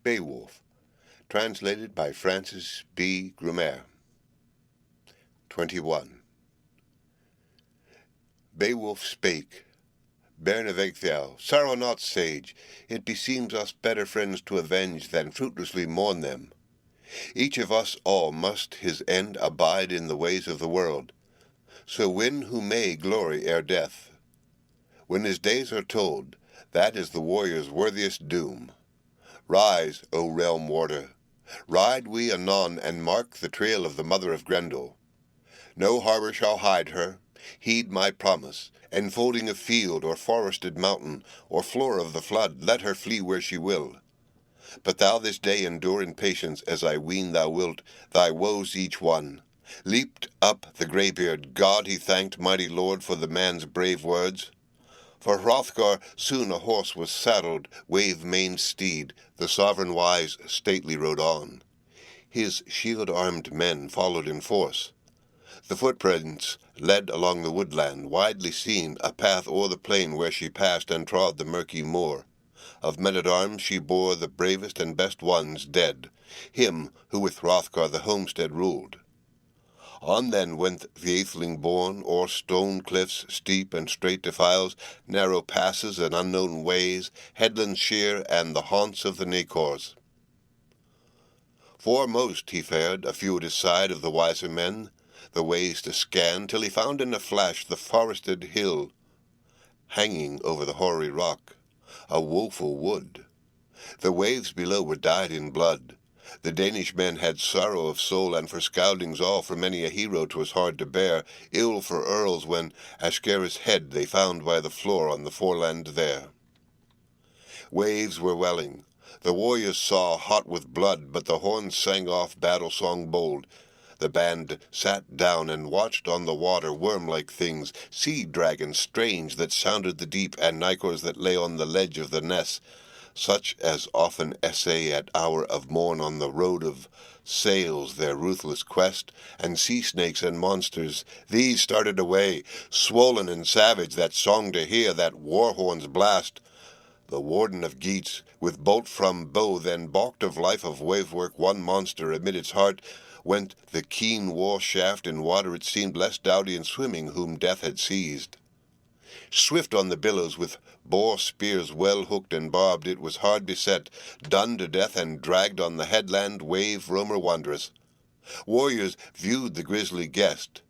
Beowulf, translated by Francis Gummere. 21. Beowulf spake, Bairn of Ecgtheow, sorrow not, sage, it beseems us better friends to avenge than fruitlessly mourn them. Each of us all must his end abide in the ways of the world, so win who may glory ere death. When his days are told, that is the warrior's worthiest doom. Rise, O realm warder, ride we anon and mark the trail of the mother of Grendel. No harbour shall hide her, heed my promise, enfolding a field or forested mountain, or floor of the flood, let her flee where she will. But thou this day endure in patience, as I ween thou wilt, thy woes each one. Leaped up the greybeard, God he thanked, mighty Lord, for the man's brave words. For Hrothgar soon a horse was saddled, wave-maned steed, the sovereign wise stately rode on. His shield-armed men followed in force. The footprints led along the woodland, widely seen, a path o'er the plain where she passed and trod the murky moor. Of men-at-arms she bore the bravest and best ones dead, him who with Hrothgar the homestead ruled. On then went the atheling born, o'er stone cliffs, steep and straight defiles, narrow passes and unknown ways, headlands sheer, and the haunts of the Nacors. Foremost he fared, a few at his side of the wiser men, the ways to scan, till he found in a flash the forested hill, hanging over the hoary rock, a woeful wood. The waves below were dyed in blood. The Danish men had sorrow of soul, and for scaldings all, for many a hero 'twas hard to bear, ill for earls when Ashgera's head they found by the floor on the foreland there. Waves were welling, the warriors saw, hot with blood, but the horns sang off battle-song bold. The band sat down and watched on the water worm-like things, sea-dragons strange that sounded the deep, and nicors that lay on the ledge of the ness, such as often essay at hour of morn on the road of sails their ruthless quest, and sea-snakes and monsters, these started away, swollen and savage, that song to hear, that war-horn's blast. The warden of Geats, with bolt from bow, then balked of life of wave-work, one monster amid its heart, went the keen war shaft in water it seemed less doughty in swimming, whom death had seized. Swift on the billows, with boar spears well hooked and barbed, it was hard beset, done to death and dragged on the headland, wave roamer wondrous. Warriors viewed the grisly guest.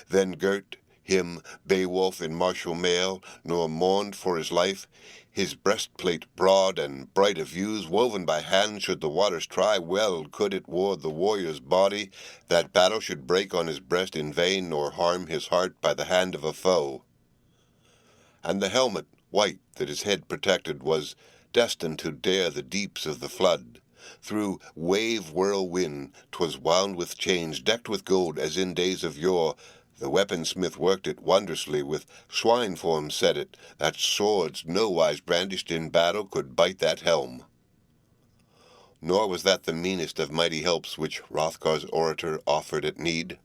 Then girt him Beowulf in martial mail, nor mourned for his life, his breastplate broad and bright of hues, woven by hand, should the waters try, well could it ward the warrior's body, that battle should break on his breast in vain, nor harm his heart by the hand of a foe. And the helmet, white, that his head protected, was destined to dare the deeps of the flood. Through wave-whirlwind 'twas wound with chains, decked with gold, as in days of yore. The weaponsmith worked it wondrously, with swine form set it, that swords nowise brandished in battle could bite that helm. Nor was that the meanest of mighty helps which Hrothgar's orator offered at need.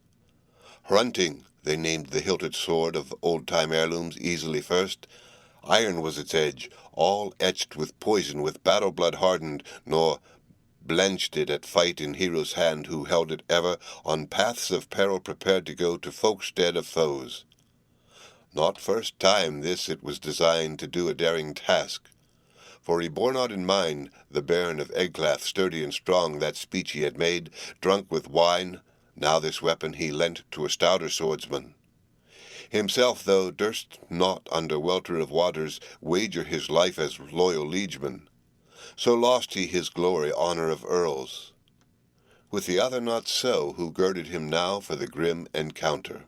Hrunting they named the hilted sword of old-time heirlooms, easily first. Iron was its edge, all etched with poison, with battle-blood hardened, nor blenched it at fight in hero's hand, who held it ever on paths of peril prepared to go to folkstead of foes. Not first time this it was designed to do a daring task, for he bore not in mind the Baron of Ecgtheow, sturdy and strong, that speech he had made, drunk with wine. Now this weapon he lent to a stouter swordsman. Himself, though, durst not under welter of waters wager his life as loyal liegeman. So lost he his glory, honour of earls. With the other not so, who girded him now for the grim encounter.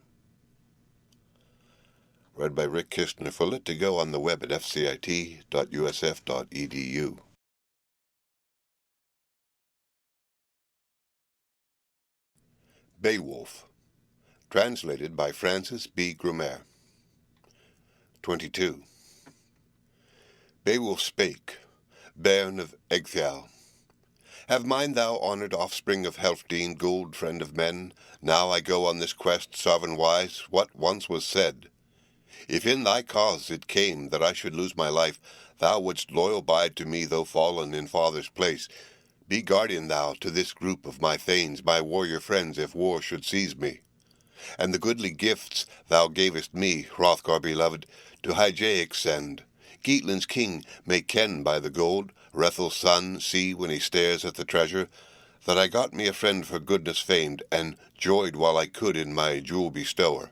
Read by Rick Kistner. For Lit to Go on the web at fcit.usf.edu. Beowulf, translated by Francis Gummere. 22. Beowulf spake, Bairn of Ecgtheow, have mind thou, honoured offspring of Healfdene, gold friend of men. Now I go on this quest, sovereign wise, what once was said. If in thy cause it came that I should lose my life, thou wouldst loyal bide to me, though fallen in father's place. Be guardian thou to this group of my thanes, my warrior friends, if war should seize me. And the goodly gifts thou gavest me, Hrothgar beloved, to Hygiaic send. Geatland's king may ken by the gold, Rethel's son see when he stares at the treasure, that I got me a friend for goodness famed, and joyed while I could in my jewel bestower.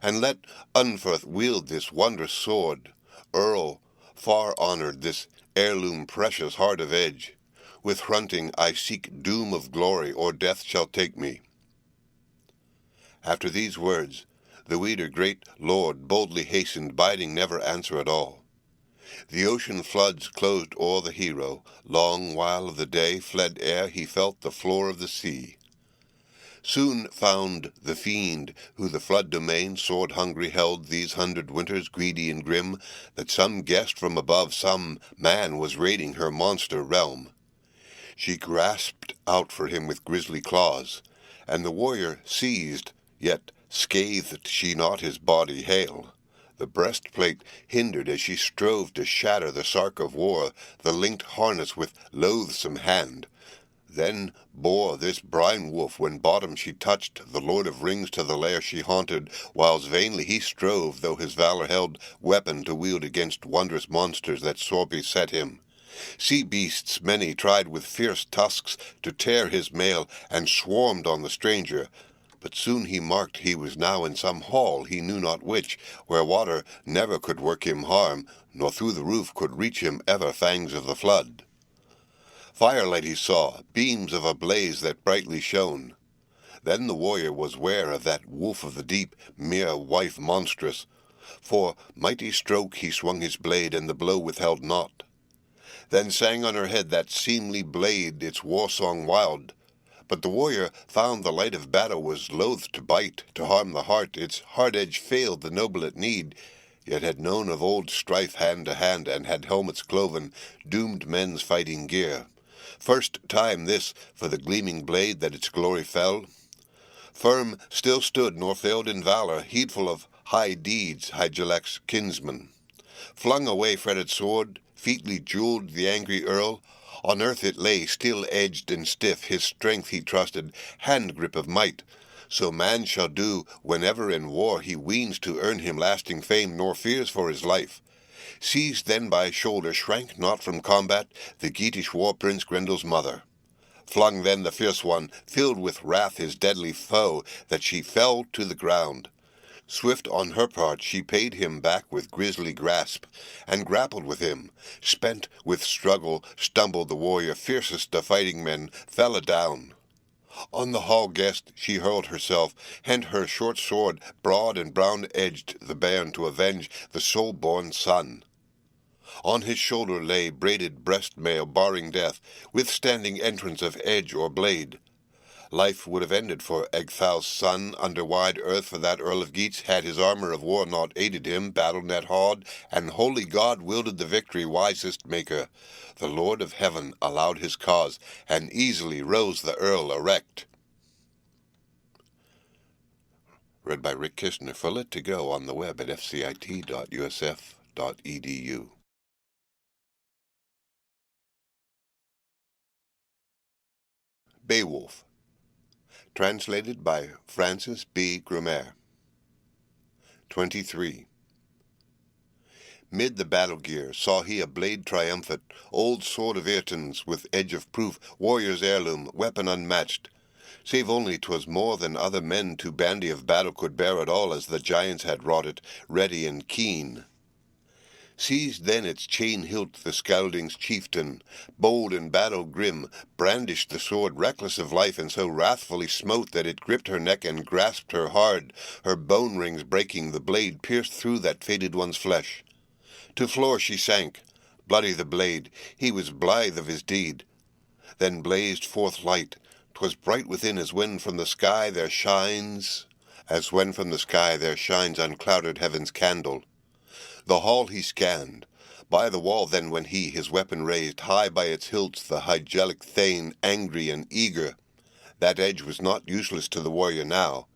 And let Unferth wield this wondrous sword, Earl, far honoured, this heirloom precious heart of edge. With Hrunting I seek doom of glory, or death shall take me. After these words, the Wieder great lord boldly hastened, biding never answer at all. The ocean floods closed o'er the hero, long while of the day fled ere he felt the floor of the sea. Soon found the fiend, who the flood domain sword-hungry held these 100 winters, greedy and grim, that some guest from above, some man was raiding her monster realm. She grasped out for him with grisly claws, and the warrior seized, yet scathed she not his body hale. The breastplate hindered as she strove to shatter the sark of war, the linked harness with loathsome hand. Then bore this brine wolf, when bottom she touched, the Lord of Rings to the lair she haunted, whiles vainly he strove, though his valour held weapon to wield against wondrous monsters that sore beset him. Sea beasts many tried with fierce tusks to tear his mail, and swarmed on the stranger. But soon he marked he was now in some hall, he knew not which, where water never could work him harm, nor through the roof could reach him ever fangs of the flood. Firelight he saw, beams of a blaze that brightly shone. Then the warrior was ware of that wolf of the deep, mere wife monstrous. For mighty stroke he swung his blade, and the blow withheld not. Then sang on her head that seemly blade its war-song wild. But the warrior found the light of battle was loath to bite, to harm the heart, its hard edge failed the noble at need, yet had known of old strife hand to hand, and had helmets cloven, doomed men's fighting gear. First time this for the gleaming blade that its glory fell. Firm still stood, nor failed in valour, heedful of high deeds, Hygelac's kinsman. Flung away fretted sword, featly jewelled the angry earl. On earth it lay, steel-edged and stiff, his strength he trusted, hand-grip of might. So man shall do whenever in war he weens to earn him lasting fame, nor fears for his life. Seized then by shoulder, shrank not from combat the Geatish war-prince Grendel's mother. Flung then the fierce one, filled with wrath his deadly foe, that she fell to the ground. Swift on her part she paid him back with grisly grasp, and grappled with him. Spent with struggle, stumbled the warrior, fiercest of fighting men, fell adown. On the hall guest she hurled herself, hent her short sword, broad and brown-edged, the bairn to avenge the sole-born son. On his shoulder lay braided breast-mail, barring death, withstanding entrance of edge or blade. Life would have ended for Ecgtheow's son under wide earth, for that Earl of Geats, had his armour of war not aided him, battle-net hard, and holy God wielded the victory, wisest maker. The Lord of Heaven allowed his cause, and easily rose the Earl erect. Read by Rick Kishner. Full it to go on the web at fcit.usf.edu. Beowulf. Translated by Francis Gummere. 23. Mid the battle gear saw he a blade triumphant, old sword of Ayrton's, with edge of proof, warrior's heirloom, weapon unmatched. Save only 'twas more than other men to bandy of battle could bear at all, as the giants had wrought it, ready and keen. Seized then its chain-hilt the Scyldings' chieftain, bold in battle grim, brandished the sword reckless of life, and so wrathfully smote that it gripped her neck and grasped her hard, her bone-rings breaking, the blade pierced through that fated one's flesh. To floor she sank, bloody the blade, he was blithe of his deed. Then blazed forth light, 'twas bright within as when from the sky there shines unclouded heaven's candle. The hall he scanned. By the wall then when he his weapon raised, high by its hilts the Hygelac thane, angry and eager. That edge was not useless to the warrior now.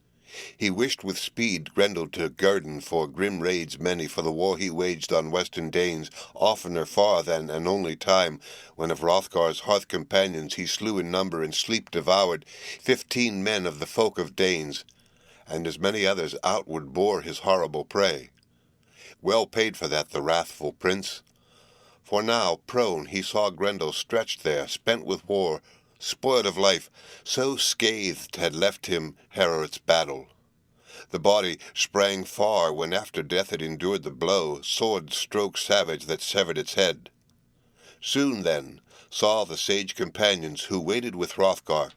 He wished with speed Grendel to guerdon for grim raids many, for the war he waged on western Danes, oftener far than an only time, when of Hrothgar's hearth companions he slew in number and sleep devoured 15 men of the folk of Danes, and as many others outward bore his horrible prey. Well paid for that the wrathful prince. For now, prone, he saw Grendel stretched there, spent with war, spoiled of life, so scathed had left him Heorot's battle. The body sprang far when after death it endured the blow, sword stroke savage that severed its head. Soon then saw the sage companions who waited with Hrothgar,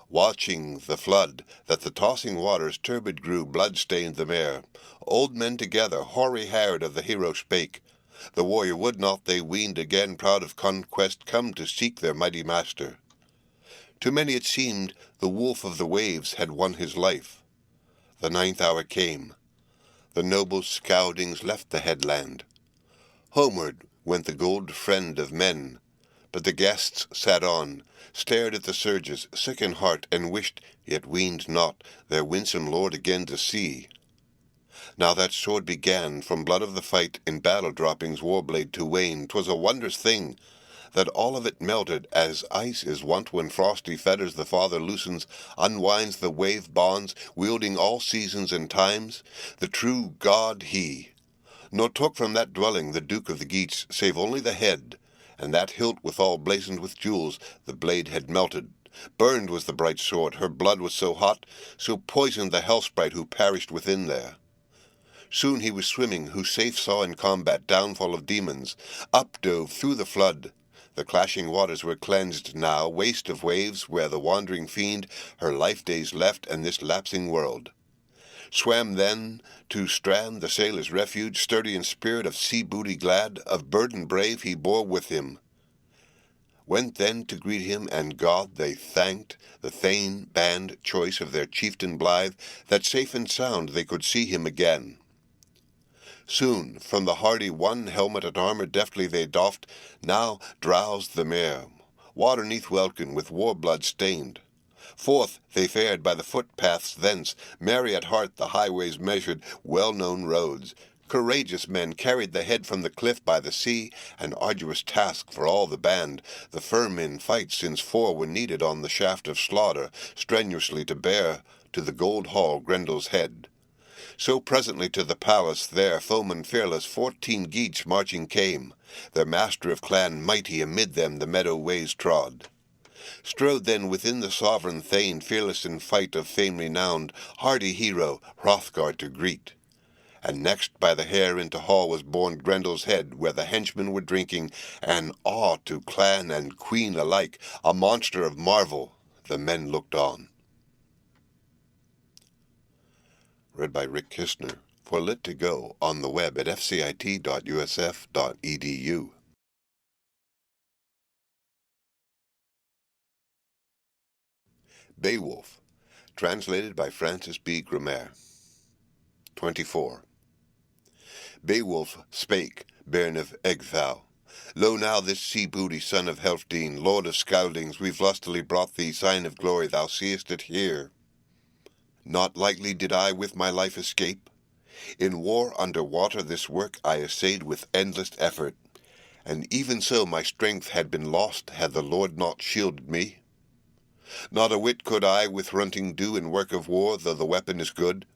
watching the flood, that the tossing waters turbid grew, blood-stained the mare. Old men together, hoary-haired, of the hero spake. The warrior would not, they weened, again proud of conquest, come to seek their mighty master. To many it seemed the wolf of the waves had won his life. The 9th hour came. The noble Scoudings left the headland. Homeward went the gold friend of men, but the guests sat on, stared at the surges, sick in heart, and wished, yet weened not, their winsome lord again to see. Now that sword began, from blood of the fight, in battle droppings war-blade to wane. 'Twas a wondrous thing, that all of it melted, as ice is wont when frosty fetters the father loosens, unwinds the wave bonds, wielding all seasons and times. The true God he, nor took from that dwelling the Duke of the Geats, save only the head, and that hilt withal blazoned with jewels. The blade had melted. Burned was the bright sword, her blood was so hot, so poisoned the hell-sprite who perished within there. Soon he was swimming, who safe saw in combat downfall of demons, up dove through the flood. The clashing waters were cleansed now, waste of waves, where the wandering fiend her life-days left and this lapsing world. Swam then to strand the sailor's refuge, sturdy in spirit, of sea booty glad, of burden brave he bore with him. Went then to greet him, and God they thanked, the Thane band choice of their chieftain blithe, that safe and sound they could see him again. Soon from the hardy one helmet and armour deftly they doffed. Now drowsed the mare, water 'neath welkin, with war-blood stained. Forth they fared by the footpaths thence, merry at heart the highways measured, well-known roads. Courageous men carried the head from the cliff by the sea, an arduous task for all the band, the firm in fight, since 4 were needed on the shaft of slaughter, strenuously to bear to the gold hall Grendel's head. So presently to the palace there, foemen fearless, 14 Geats marching came, their master of clan mighty amid them the meadow ways trod. Strode then within the sovereign Thane, fearless in fight, of fame renowned, hardy hero, Hrothgar to greet. And next by the hair into hall was borne Grendel's head, where the henchmen were drinking, an awe to clan and queen alike, a monster of marvel. The men looked on. Read by Rick Kistner for Lit to Go on the web at fcit.usf.edu. Beowulf, translated by Francis Gummere. 24. Beowulf spake, bairn of Ecgtheow. Lo now, this sea-booty son of Healfdene, lord of Scoudings, we've lustily brought thee sign of glory, thou seest it here. Not lightly did I with my life escape. In war under water this work I essayed with endless effort, and even so my strength had been lost had the Lord not shielded me. Not a whit could I with runting do in work of war, though the weapon is good.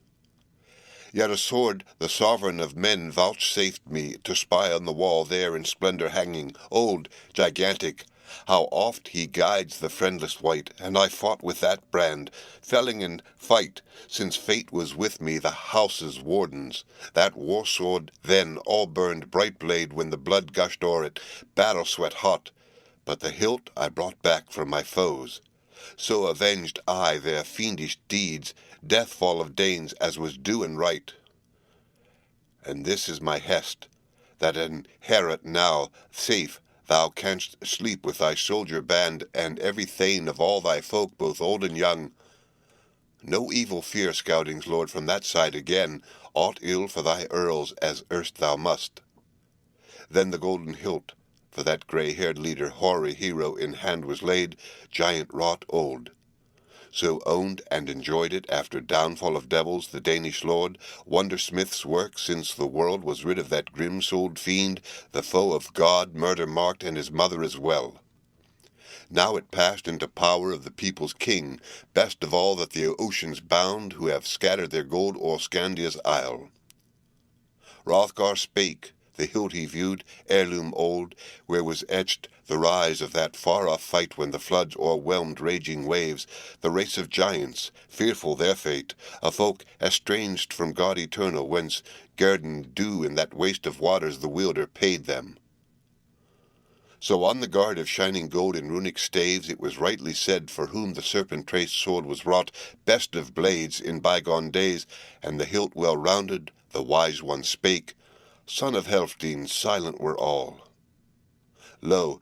Yet a sword the sovereign of men vouchsafed me, to spy on the wall there in splendour hanging, old, gigantic. How oft he guides the friendless wight, and I fought with that brand, felling in fight, since fate was with me, the house's wardens. That war sword then all burned, bright blade, when the blood gushed o'er it, battle sweat hot, but the hilt I brought back from my foes. So avenged I their fiendish deeds, death fall of Danes, as was due and right. And this is my hest, that in Heorot now, safe, thou canst sleep with thy soldier band, and every thane of all thy folk, both old and young. No evil fear, Scoudings lord, from that side again, aught ill for thy earls, as erst thou must. Then the golden hilt, for that grey-haired leader, hoary hero, in hand was laid, giant wrought old. So owned and enjoyed it after downfall of devils the Danish lord, wonder-smith's work since the world was rid of that grim-souled fiend, the foe of God, murder marked, and his mother as well. Now it passed into power of the people's king, best of all that the oceans bound, who have scattered their gold o'er Scandia's isle. Hrothgar spake, the hilt he viewed, heirloom old, where was etched the rise of that far-off fight when the floods o'erwhelmed raging waves, the race of giants, fearful their fate, a folk estranged from God eternal, whence guerdon due in that waste of waters the wielder paid them. So on the guard of shining gold and runic staves it was rightly said, for whom the serpent-traced sword was wrought, best of blades in bygone days, and the hilt well-rounded, the wise one spake, Son of Helfdene, silent were all. Lo,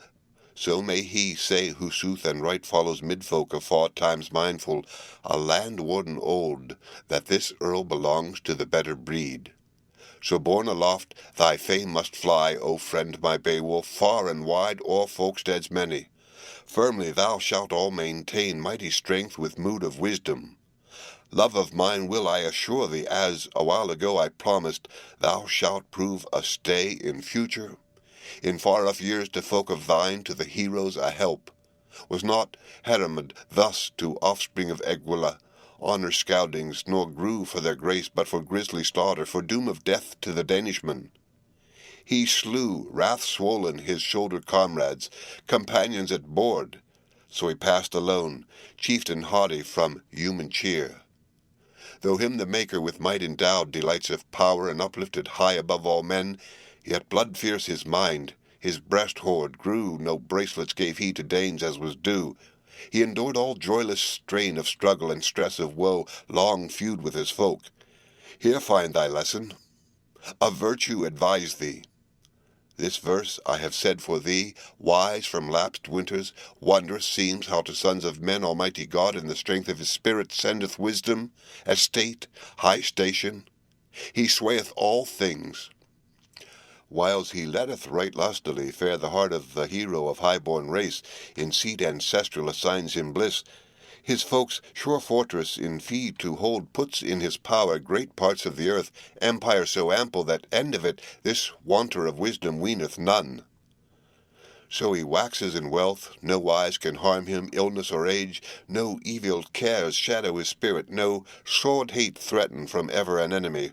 so may he say who sooth and right follows midfolk of far times mindful, a land-warden old, that this earl belongs to the better breed. So borne aloft, thy fame must fly, O friend my Beowulf, far and wide o'er folksteads many. Firmly thou shalt all maintain mighty strength with mood of wisdom. Love of mine will I assure thee, as a while ago I promised, thou shalt prove a stay in future, in far-off years to folk of thine, to the heroes a help. Was not Heremod thus to offspring of Egwilla, honor scoutings, nor grew for their grace, but for grisly slaughter, for doom of death to the Danishman? He slew, wrath-swollen, his shoulder comrades, companions at board, so he passed alone, chieftain haughty from human cheer. Though him the Maker with might endowed, delights of power, and uplifted high above all men, yet blood-fierce his mind, his breast-hoard grew, no bracelets gave he to Danes as was due. He endured all joyless strain of struggle and stress of woe, long feud with his folk. Here find thy lesson. Of virtue advise thee. This verse I have said for thee, wise from lapsed winters, wondrous seems how to sons of men Almighty God in the strength of his spirit sendeth wisdom, estate, high station. He swayeth all things. Whiles he letteth right lustily fare the heart of the hero of high-born race, in seat ancestral assigns him bliss. His folk's sure fortress in fee to hold puts in his power great parts of the earth, empire so ample that end of it this wanter of wisdom weeneth none. So he waxes in wealth, no wise can harm him illness or age, no evil cares shadow his spirit, no sword hate threaten from ever an enemy.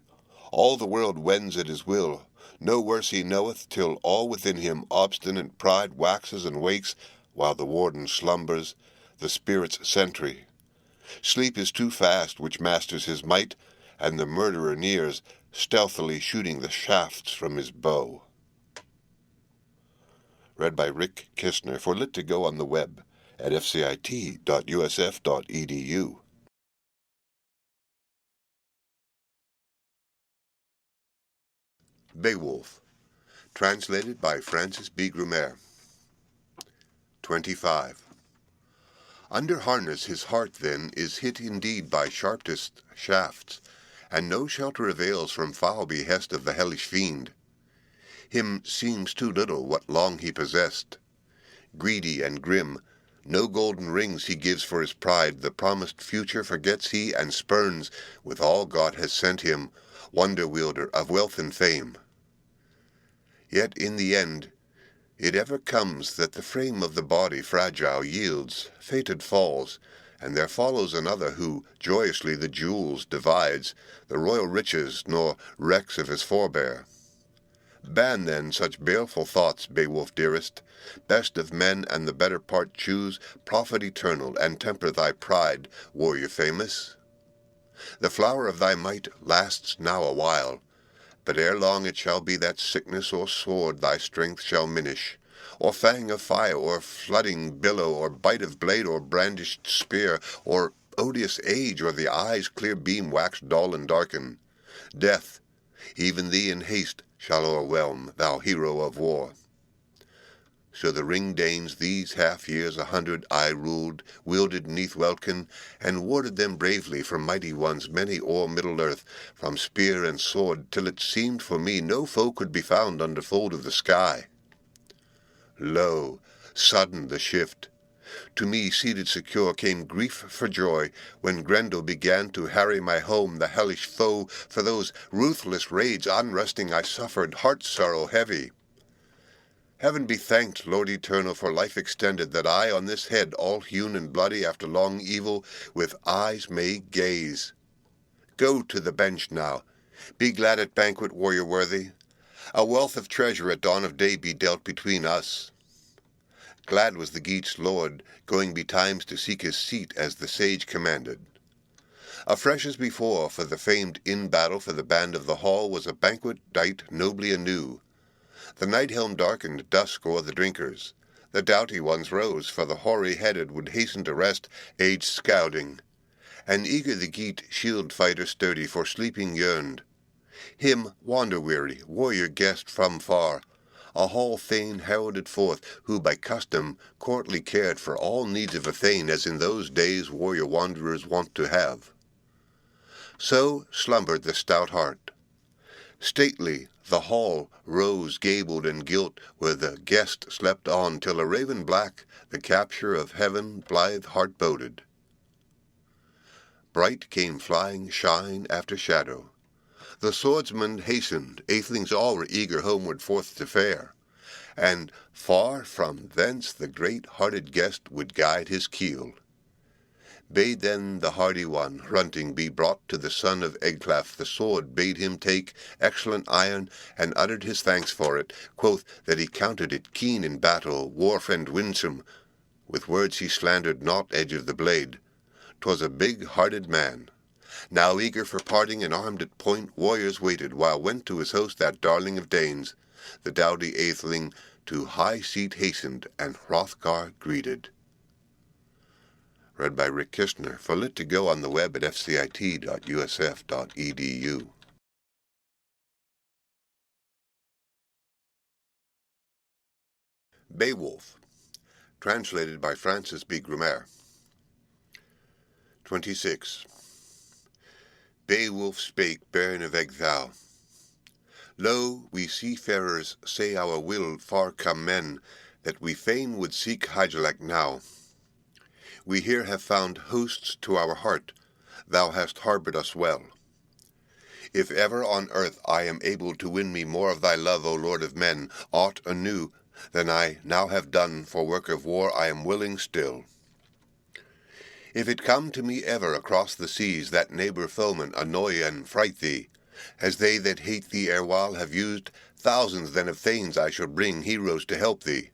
All the world wends at his will, no worse he knoweth, till all within him obstinate pride waxes and wakes, while the warden slumbers, the spirit's sentry. Sleep is too fast which masters his might, and the murderer nears, stealthily shooting the shafts from his bow. Read by Rick Kistner for Lit2Go on the web at fcit.usf.edu. Beowulf, translated by Francis Gummere. 25. Under harness his heart, then, is hit indeed by sharpest shafts, and no shelter avails from foul behest of the hellish fiend. Him seems too little what long he possessed. Greedy and grim, no golden rings he gives for his pride, the promised future forgets he, and spurns, with all God has sent him, wonder-wielder of wealth and fame. Yet in the end, it ever comes that the frame of the body fragile yields, fated falls, and there follows another who joyously the jewels divides, the royal riches, nor recks of his forebear. Ban then such baleful thoughts, Beowulf dearest, best of men and the better part choose, profit eternal, and temper thy pride, warrior famous. The flower of thy might lasts now a while, but ere long it shall be that sickness or sword thy strength shall minish, or fang of fire, or flooding billow, or bite of blade, or brandished spear, or odious age, or the eye's clear beam wax dull and darken. Death, even thee in haste, shall o'erwhelm, thou hero of war. So the Ring-Danes these half-years 100 I ruled, wielded 'neath welkin, and warded them bravely from mighty ones many o'er Middle-earth, from spear and sword, till it seemed for me no foe could be found under fold of the sky. Lo, sudden the shift! To me, seated secure, came grief for joy, when Grendel began to harry my home, the hellish foe. For those ruthless raids unresting I suffered, heart sorrow heavy. Heaven be thanked, Lord eternal, for life extended, that I on this head, all hewn and bloody after long evil, with eyes may gaze. Go to the bench now. Be glad at banquet, warrior worthy. A wealth of treasure at dawn of day be dealt between us. Glad was the Geats' lord, going betimes to seek his seat as the sage commanded. Afresh as before, for the famed in-battle for the band of the hall was a banquet dight nobly anew. The night helm darkened dusk o'er the drinkers. The doughty ones rose, for the hoary-headed would hasten to rest, age scouting. And eager the Geat shield-fighter sturdy for sleeping yearned. Him, wander-weary, warrior guest from far, a hall thane heralded forth, who by custom courtly cared for all needs of a thane, as in those days warrior wanderers wont to have. So slumbered the stout heart. Stately the hall rose gabled and gilt, where the guest slept on, till a raven black the capture of heaven blithe heart boded. Bright came flying shine after shadow. The swordsman hastened, athelings all were eager homeward forth to fare, and far from thence the great-hearted guest would guide his keel. Bade then the hardy one, Hrunting, be brought to the son of Ecglaf. The sword bade him take excellent iron, and uttered his thanks for it, quoth that he counted it keen in battle, war-friend winsome. With words he slandered not edge of the blade. 'Twas a big-hearted man. Now eager for parting and armed at point, warriors waited, while went to his host that darling of Danes. The doughty atheling to high seat hastened, and Hrothgar greeted. Read by Rick Kistner, for Lit to Go on the web at fcit.usf.edu. Beowulf, translated by Francis Gummere. 26. Beowulf spake, bairn of Ecgthau. Lo, we seafarers say our will far come men, that we fain would seek Hygelac now. We here have found hosts to our heart, thou hast harboured us well. If ever on earth I am able to win me more of thy love, O Lord of men, aught anew than I now have done for work of war, I am willing still. If it come to me ever across the seas that neighbour foemen annoy and fright thee, as they that hate thee erewhile have used, thousands then of thanes I shall bring, heroes to help thee.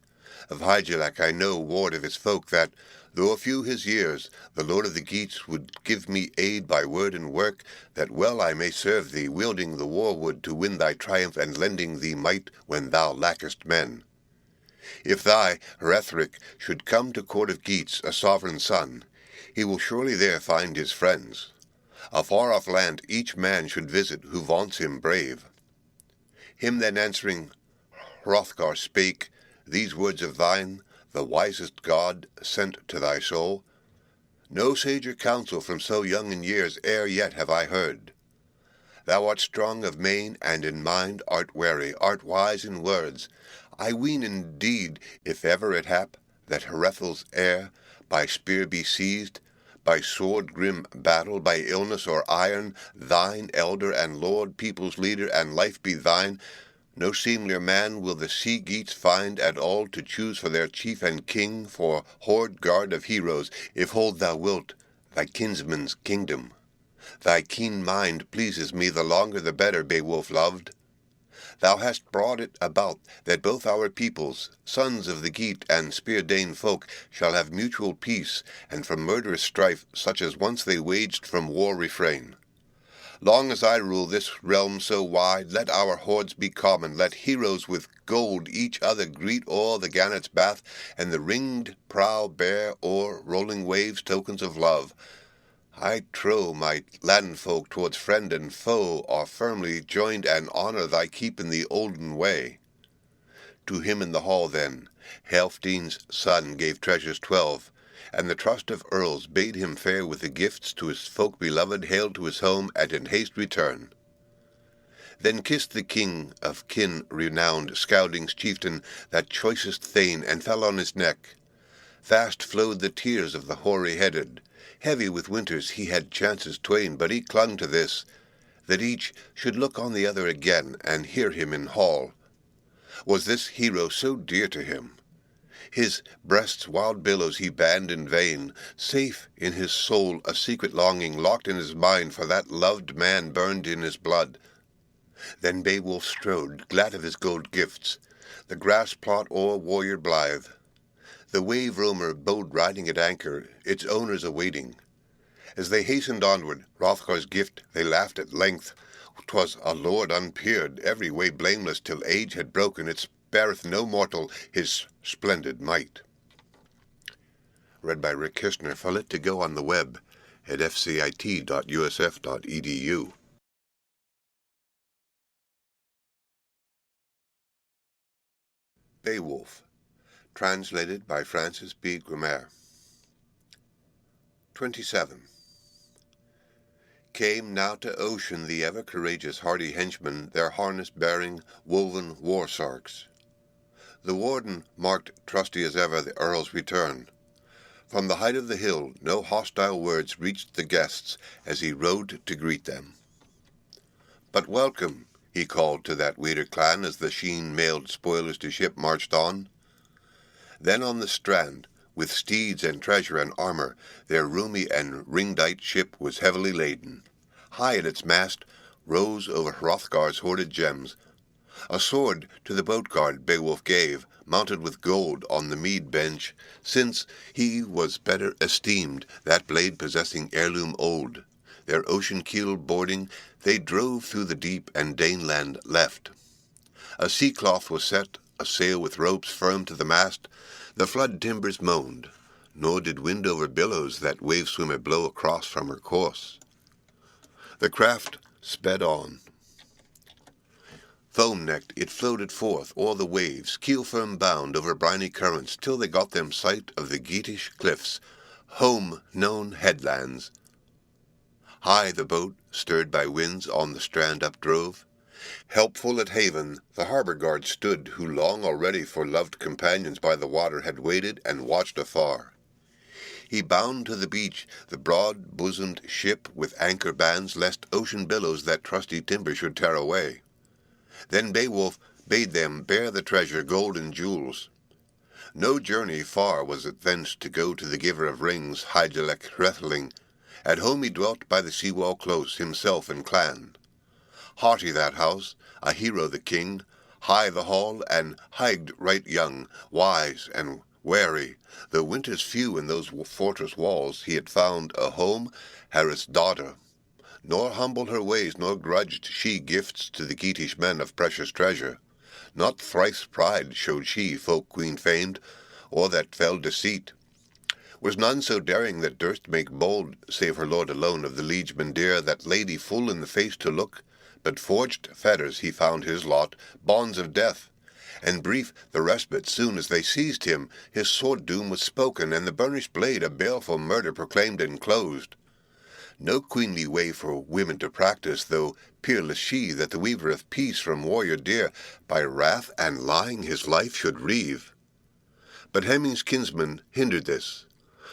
Of Hygelac I know, ward of his folk, that, though a few his years, the lord of the Geats would give me aid by word and work, that well I may serve thee, wielding the war-wood to win thy triumph, and lending thee might when thou lackest men. If thy Hrethric should come to court of Geats, a sovereign son, he will surely there find his friends. A far-off land each man should visit who vaunts him brave. Him then answering, Hrothgar spake, these words of thine, the wisest God sent to thy soul. No sager counsel from so young in years ere yet have I heard. Thou art strong of main, and in mind art wary, art wise in words. I ween indeed, if ever it hap, that Hrethel's heir by spear be seized, by sword grim battle, by illness or iron, thine elder and lord, people's leader, and life be thine, no seemlier man will the sea Geats find at all to choose for their chief and king, for hoard guard of heroes, if hold thou wilt thy kinsman's kingdom. Thy keen mind pleases me, the longer the better, Beowulf loved. Thou hast brought it about that both our peoples, sons of the Geat and Spear-Dane folk, shall have mutual peace, and from murderous strife, such as once they waged, from war refrain. Long as I rule this realm so wide, let our hordes be common, let heroes with gold each other greet o'er the gannet's bath, and the ringed prow bear o'er rolling waves tokens of love. I trow my landfolk towards friend and foe are firmly joined, and honour thy keep in the olden way. To him in the hall then, Healfdene's son gave treasures 12, and the trust of earls bade him fare with the gifts to his folk beloved, hail to his home, and in haste return. Then kissed the king of kin renowned, Scouding's chieftain, that choicest thane, and fell on his neck. Fast flowed the tears of the hoary-headed. Heavy with winters he had chances twain, but he clung to this, that each should look on the other again, and hear him in hall. Was this hero so dear to him? His breast's wild billows he banned in vain. Safe in his soul a secret longing, locked in his mind, for that loved man burned in his blood. Then Beowulf strode, glad of his gold gifts, the grass-plot o'er warrior blithe, the wave-roamer bold riding at anchor, its owners awaiting. As they hastened onward, Hrothgar's gift they laughed at length. 'Twas a lord unpeered, every way blameless, till age had broken, it spareth no mortal his splendid might. Read by Rick Kistner, for lit to go on the web at fcit.usf.edu. Beowulf, translated by Francis Gummere. 27. Came now to ocean the ever-courageous hardy henchmen, their harness-bearing, woven war-sarks. The warden marked trusty as ever the earl's return. From the height of the hill no hostile words reached the guests as he rode to greet them. "But welcome," he called to that Wader clan as the sheen-mailed spoilers to ship marched on. Then on the strand, with steeds and treasure and armour, their roomy and ring-dight ship was heavily laden. High at its mast rose over Hrothgar's hoarded gems. A sword to the boat-guard Beowulf gave, mounted with gold on the mead bench, since he was better esteemed, that blade possessing heirloom old. Their ocean keel boarding, they drove through the deep and Daneland left. A sea-cloth was set, a sail with ropes firm to the mast. The flood timbers moaned, nor did wind over billows that wave-swimmer blow across from her course. The craft sped on. Foam-necked it floated forth o'er the waves, keel-firm bound over briny currents, till they got them sight of the Geatish cliffs, home-known headlands. High the boat, stirred by winds, on the strand updrove. Helpful at haven, the harbour guard stood, who long already for loved companions by the water had waited and watched afar. He bound to the beach the broad-bosomed ship with anchor bands, lest ocean billows that trusty timber should tear away. Then Beowulf bade them bear the treasure, gold and jewels. No journey far was it thence to go to the giver of rings, Hygelec Hrethelling. At home he dwelt by the sea-wall close, himself and clan. Haughty that house, a hero the king, high the hall, and hygd right young, wise and wary. Though winters few in those fortress walls, he had found a home, Harith's daughter. Nor humbled her ways, nor grudged she gifts to the Geatish men of precious treasure. Not thrice pride showed she, folk queen famed, or that fell deceit. Was none so daring that durst make bold, save her lord alone of the liegemen dear, that lady full in the face to look. But forged fetters he found his lot, bonds of death, and brief the respite soon as they seized him. His sword doom was spoken, and the burnished blade a baleful murder proclaimed and closed. No queenly way for women to practice, though peerless she, that the weaver of peace from warrior dear by wrath and lying his life should reave. But Hemming's kinsmen hindered this,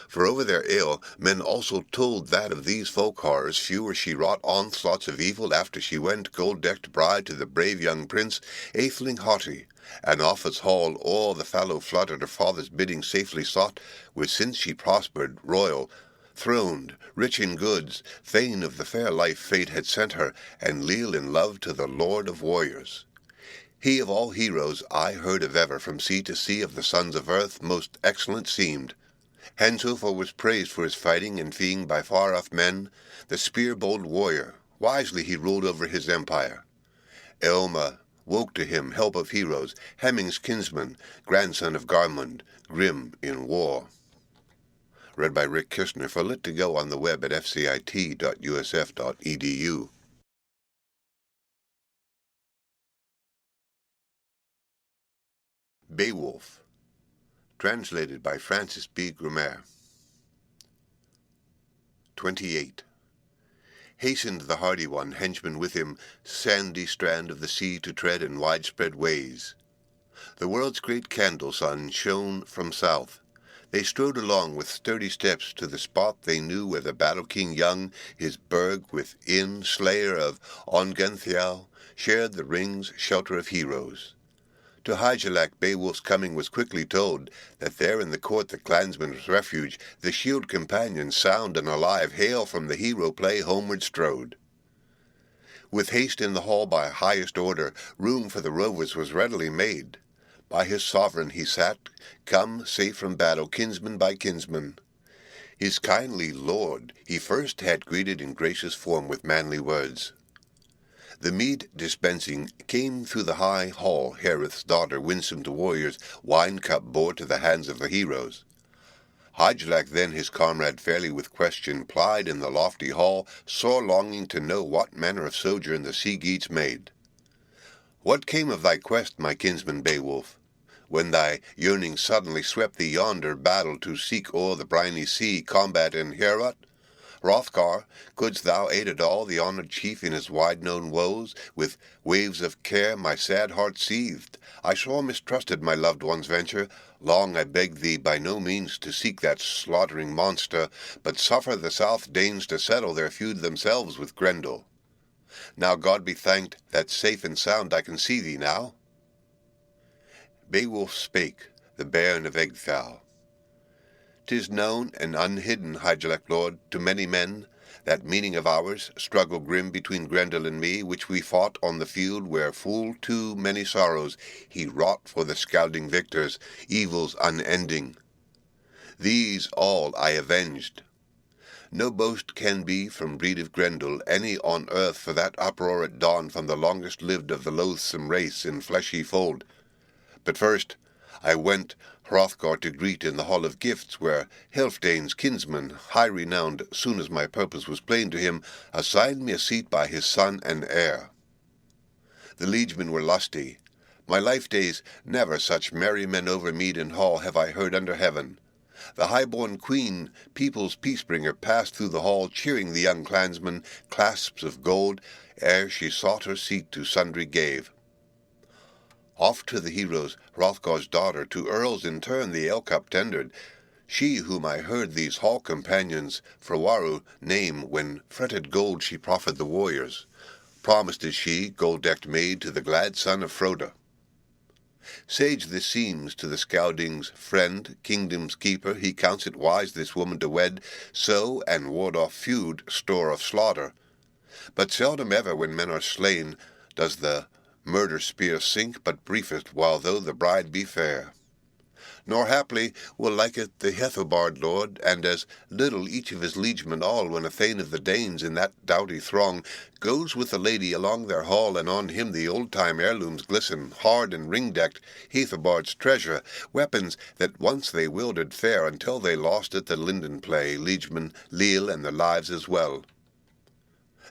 for over their ale men also told that of these folk horrors fewer she wrought onslaughts of evil after she went gold-decked bride to the brave young prince, atheling haughty, and Offa's hall all the fallow flood at her father's bidding safely sought, which since she prospered, royal, throned, rich in goods, thane of the fair life fate had sent her, and leal in love to the lord of warriors. He of all heroes I heard of ever, from sea to sea of the sons of earth, most excellent seemed. Henceforth was praised for his fighting and feeing by far-off men, the spear-bold warrior. Wisely he ruled over his empire. Eoma woke to him help of heroes, Hemming's kinsman, grandson of Garmund, grim in war. Read by Rick Kistner, for lit to go on the web at fcit.usf.edu. Beowulf, translated by Francis Gummere. 28. Hastened the hardy one, henchman with him, sandy strand of the sea to tread in widespread ways. The world's great candle sun shone from south. They strode along with sturdy steps to the spot they knew where the battle-king young, his burg with In, slayer of Ongentheow, shared the ring's shelter of heroes. To Hygelac Beowulf's coming was quickly told, that there in the court the clansman's refuge, the shield companions sound and alive hail from the hero play homeward strode. With haste in the hall by highest order, room for the rovers was readily made. By his sovereign he sat, come safe from battle, kinsman by kinsman. His kindly lord he first had greeted in gracious form with manly words. The mead dispensing came through the high hall. Hereth's daughter, winsome to warriors, wine-cup bore to the hands of the heroes. Hygelac then his comrade fairly with question plied in the lofty hall, sore longing to know what manner of sojourn the sea-geats made. What came of thy quest, my kinsman Beowulf, when thy yearning suddenly swept thee yonder battle to seek o'er the briny sea combat in Heorot? Hrothgar, couldst thou aid at all the honoured chief in his wide-known woes? With waves of care my sad heart seethed. I sore mistrusted my loved one's venture. Long I begged thee by no means to seek that slaughtering monster, but suffer the South Danes to settle their feud themselves with Grendel. Now God be thanked that safe and sound I can see thee now. Beowulf spake, the bairn of Ecgtheow. 'Tis known and unhidden, Hygelac lord, to many men, that meaning of ours, struggle grim between Grendel and me, which we fought on the field where full too many sorrows he wrought for the scalding victors, evils unending. These all I avenged. No boast can be from breed of Grendel any on earth for that uproar at dawn from the longest-lived of the loathsome race in fleshy fold. But first I went Hrothgar to greet in the hall of gifts, where Healfdene's kinsman, high-renowned, soon as my purpose was plain to him, assigned me a seat by his son and heir. The liegemen were lusty. My life-days never such merry men over mead and hall have I heard under heaven. The high-born queen, people's peace-bringer, passed through the hall, cheering the young clansmen, clasps of gold, ere she sought her seat to sundry gave. Oft to the heroes, Hrothgar's daughter, to earls in turn the ale-cup tendered. She whom I heard these hall companions Frowaru name, when fretted gold she proffered the warriors. Promised is she, gold-decked maid, to the glad son of Froda. Sage this seems to the Scauding's friend, kingdom's keeper, he counts it wise this woman to wed, so, and ward off feud, store of slaughter. But seldom ever, when men are slain, does the murder spear sink but briefest, while though the bride be fair. Nor haply will like it the Hethelbard lord, and as little each of his liegemen all, when a thane of the Danes in that doughty throng goes with the lady along their hall, and on him the old-time heirlooms glisten, hard and ring-decked, Hethelbard's treasure, weapons that once they wielded fair, until they lost at the linden play, liegemen, leal, and their lives as well.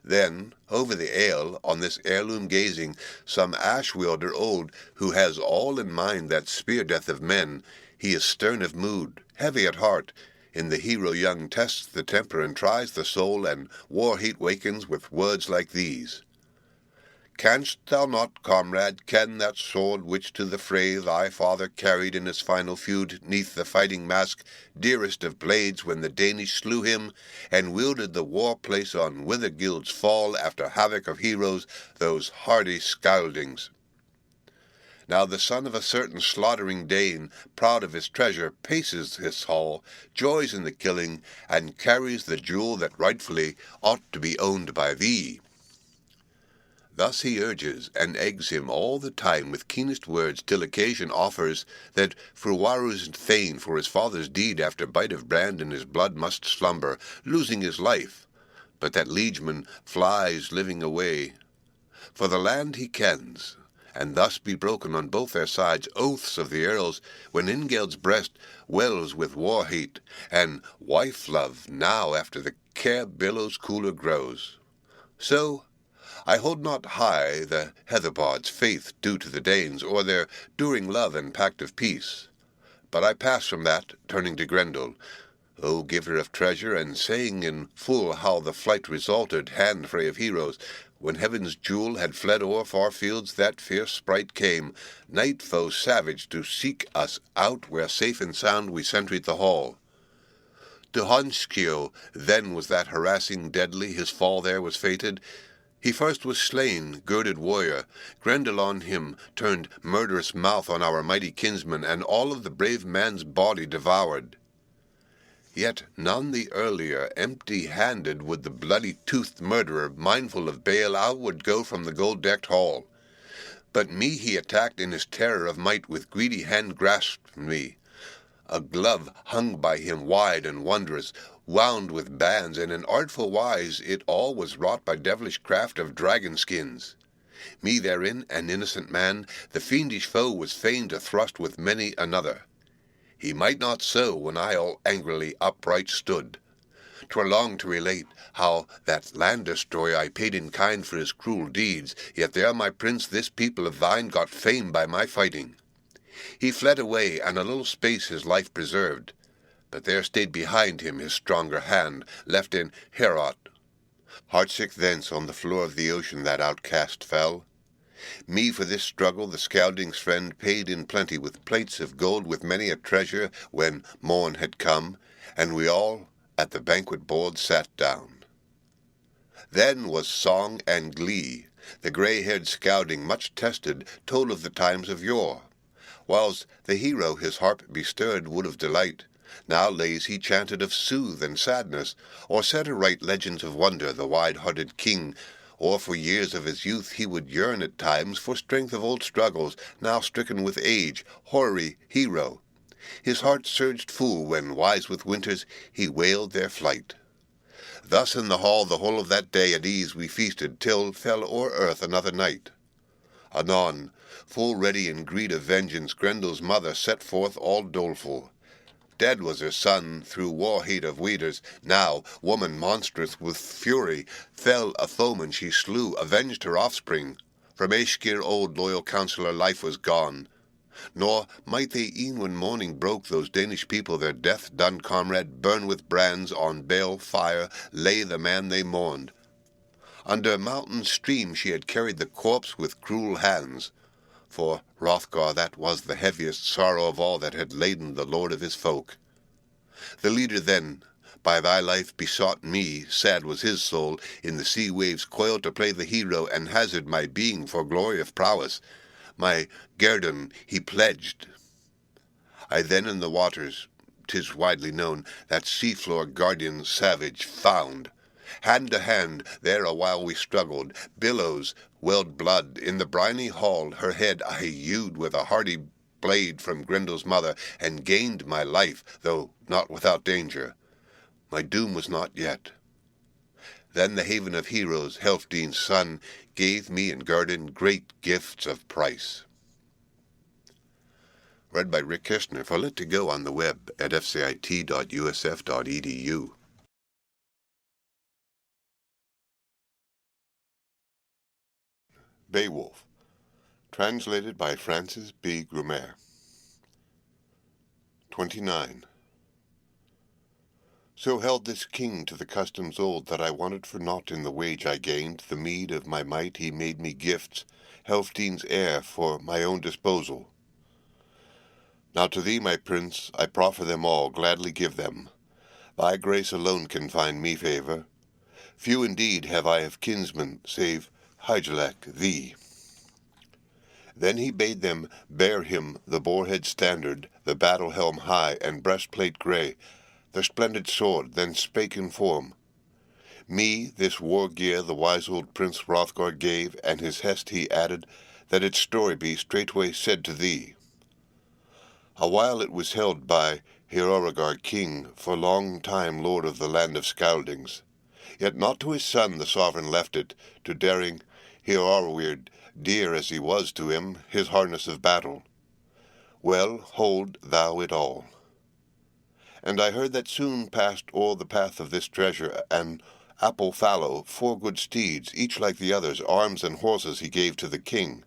Then, over the ale, on this heirloom gazing, some ash-wielder old, who has all in mind that spear-death of men, he is stern of mood, heavy at heart, in the hero young tests the temper and tries the soul, and war-hate wakens with words like these. Canst thou not, comrade, ken that sword which to the fray thy father carried in his final feud, neath the fighting mask, dearest of blades, when the Danish slew him, and wielded the war-place on Withergild's fall, after havoc of heroes, those hardy Scaudings? Now the son of a certain slaughtering Dane, proud of his treasure, paces his hall, joys in the killing, and carries the jewel that rightfully ought to be owned by thee. Thus he urges, and eggs him all the time with keenest words, till occasion offers that Frowaru's thane for his father's deed after bite of brand in his blood must slumber, losing his life, but that liegeman flies living away. For the land he kens, and thus be broken on both their sides oaths of the earls, when Ingeld's breast wells with war-hate, and wife-love now after the care billows cooler grows. So I hold not high the Hethelbard's faith due to the Danes, or their during love and pact of peace. But I pass from that, turning to Grendel, O giver of treasure, and saying in full how the flight resulted, hand-fray of heroes, When heaven's jewel had fled o'er far fields, that fierce sprite came, night foe savage, to seek us out, where safe and sound we sentried the hall. To Honskio then was that harassing deadly, his fall there was fated. He first was slain, girded warrior. Grendel on him turned murderous mouth on our mighty kinsman, and all of the brave man's body devoured. Yet none the earlier, empty-handed, would the bloody-toothed murderer, mindful of bale, outward go from the gold-decked hall. But me he attacked in his terror of might, with greedy hand grasped me. A glove hung by him wide and wondrous, wound with bands, and in artful wise it all was wrought by devilish craft of dragon skins. Me therein, an innocent man, the fiendish foe was fain to thrust with many another. He might not so when I all angrily upright stood. 'Twere long to relate how that land destroyer I paid in kind for his cruel deeds, yet there, my prince, this people of thine got fame by my fighting. He fled away, and a little space his life preserved, but there stayed behind him his stronger hand, left in Heorot. Heartsick thence on the floor of the ocean that outcast fell. Me for this struggle the Scounding's friend paid in plenty, with plates of gold, with many a treasure, when morn had come, and we all at the banquet board sat down. Then was song and glee. The grey-haired Scounding, much tested, told of the times of yore. Whilst the hero his harp bestirred would of delight, now lays he chanted of soothe and sadness, or set aright legends of wonder, the wide-hearted king, or for years of his youth he would yearn at times for strength of old struggles, now stricken with age, hoary hero. His heart surged full when, wise with winters, he wailed their flight. Thus in the hall the whole of that day at ease we feasted, till fell o'er earth another night. Anon, full ready in greed of vengeance, Grendel's mother set forth all doleful. Dead was her son through war-hate of Weders. Now, woman monstrous with fury, fell a foeman she slew, avenged her offspring. From Aesgir old loyal counsellor life was gone. Nor might they e'en when morning broke, those Danish people, their death-done comrade, burn with brands, on bale fire lay the man they mourned. Under mountain stream she had carried the corpse with cruel hands. For Hrothgar that was the heaviest sorrow of all that had laden the lord of his folk. The leader then by thy life besought me, sad was his soul, in the sea waves coiled to play the hero, and hazard my being for glory of prowess. My guerdon he pledged. I then in the waters, 'tis widely known, that sea-floor guardian savage found. Hand to hand there awhile we struggled, billows welled blood. In the briny hall her head I hewed with a hardy blade from Grendel's mother, and gained my life, though not without danger. My doom was not yet. Then the haven of heroes, Helfdene's son, gave me and Garden great gifts of price. Read by Rick Kirshner, for Lit to Go on the web at fcit.usf.edu. Beowulf, translated by Francis Gummere. 29. So held this king to the customs old, that I wanted for naught in the wage I gained. The meed of my might he made me gifts, Helfdene's heir, for my own disposal. Now to thee, my prince, I proffer them all, gladly give them. Thy grace alone can find me favour. Few indeed have I of kinsmen, save Hygelac, thee. Then he bade them bear him the boar-head standard, the battle-helm high, and breastplate grey, the splendid sword. Then spake in form, me this war-gear the wise old prince Hrothgar gave, and his hest he added, that its story be straightway said to thee. A while it was held by Heorgar king, for long time lord of the land of Scoundings. Yet not to his son the sovereign left it, to daring Heorweird, dear as he was to him, his harness of battle. Well, hold thou it all. And I heard that soon passed o'er the path of this treasure an apple fallow, 4 good steeds, each like the others, arms and horses he gave to the king.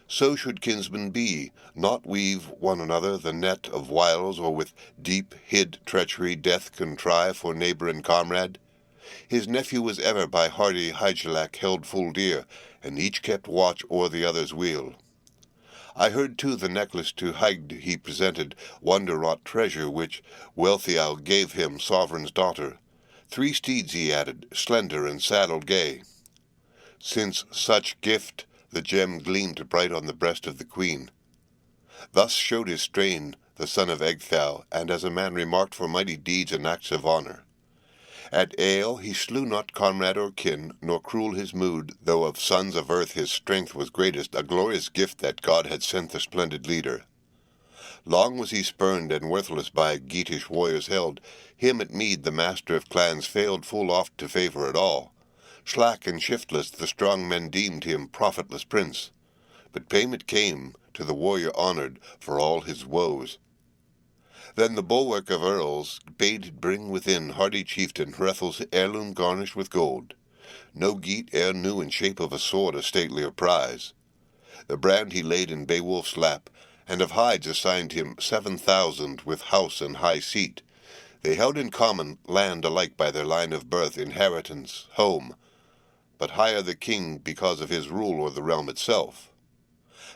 So should kinsmen be, not weave one another the net of wiles, or with deep hid treachery death contrive for neighbour and comrade. His nephew was ever by hardy Hygelac held full dear, and each kept watch o'er the other's weal. I heard too the necklace to Hygd he presented, wonder-wrought treasure which Wealhtheow gave him, sovereign's daughter. 3 steeds he added, slender and saddled gay. Since such gift the gem gleamed bright on the breast of the queen. Thus showed his strain, the son of Ecgtheow, and as a man remarked for mighty deeds and acts of honour. At ale he slew not comrade or kin, nor cruel his mood, though of sons of earth his strength was greatest, a glorious gift that God had sent the splendid leader. Long was he spurned and worthless by Geatish warriors held. Him at mead the master of clans failed full oft to favour at all. Slack and shiftless the strong men deemed him profitless prince. But payment came to the warrior honoured for all his woes. Then the bulwark of earls bade bring within hardy chieftain Hrethel's heirloom garnished with gold. No Geat e'er knew in shape of a sword a statelier prize. The brand he laid in Beowulf's lap, and of hides assigned him 7,000 with house and high seat. They held in common land alike by their line of birth, inheritance, home, but higher the king because of his rule o'er the realm itself.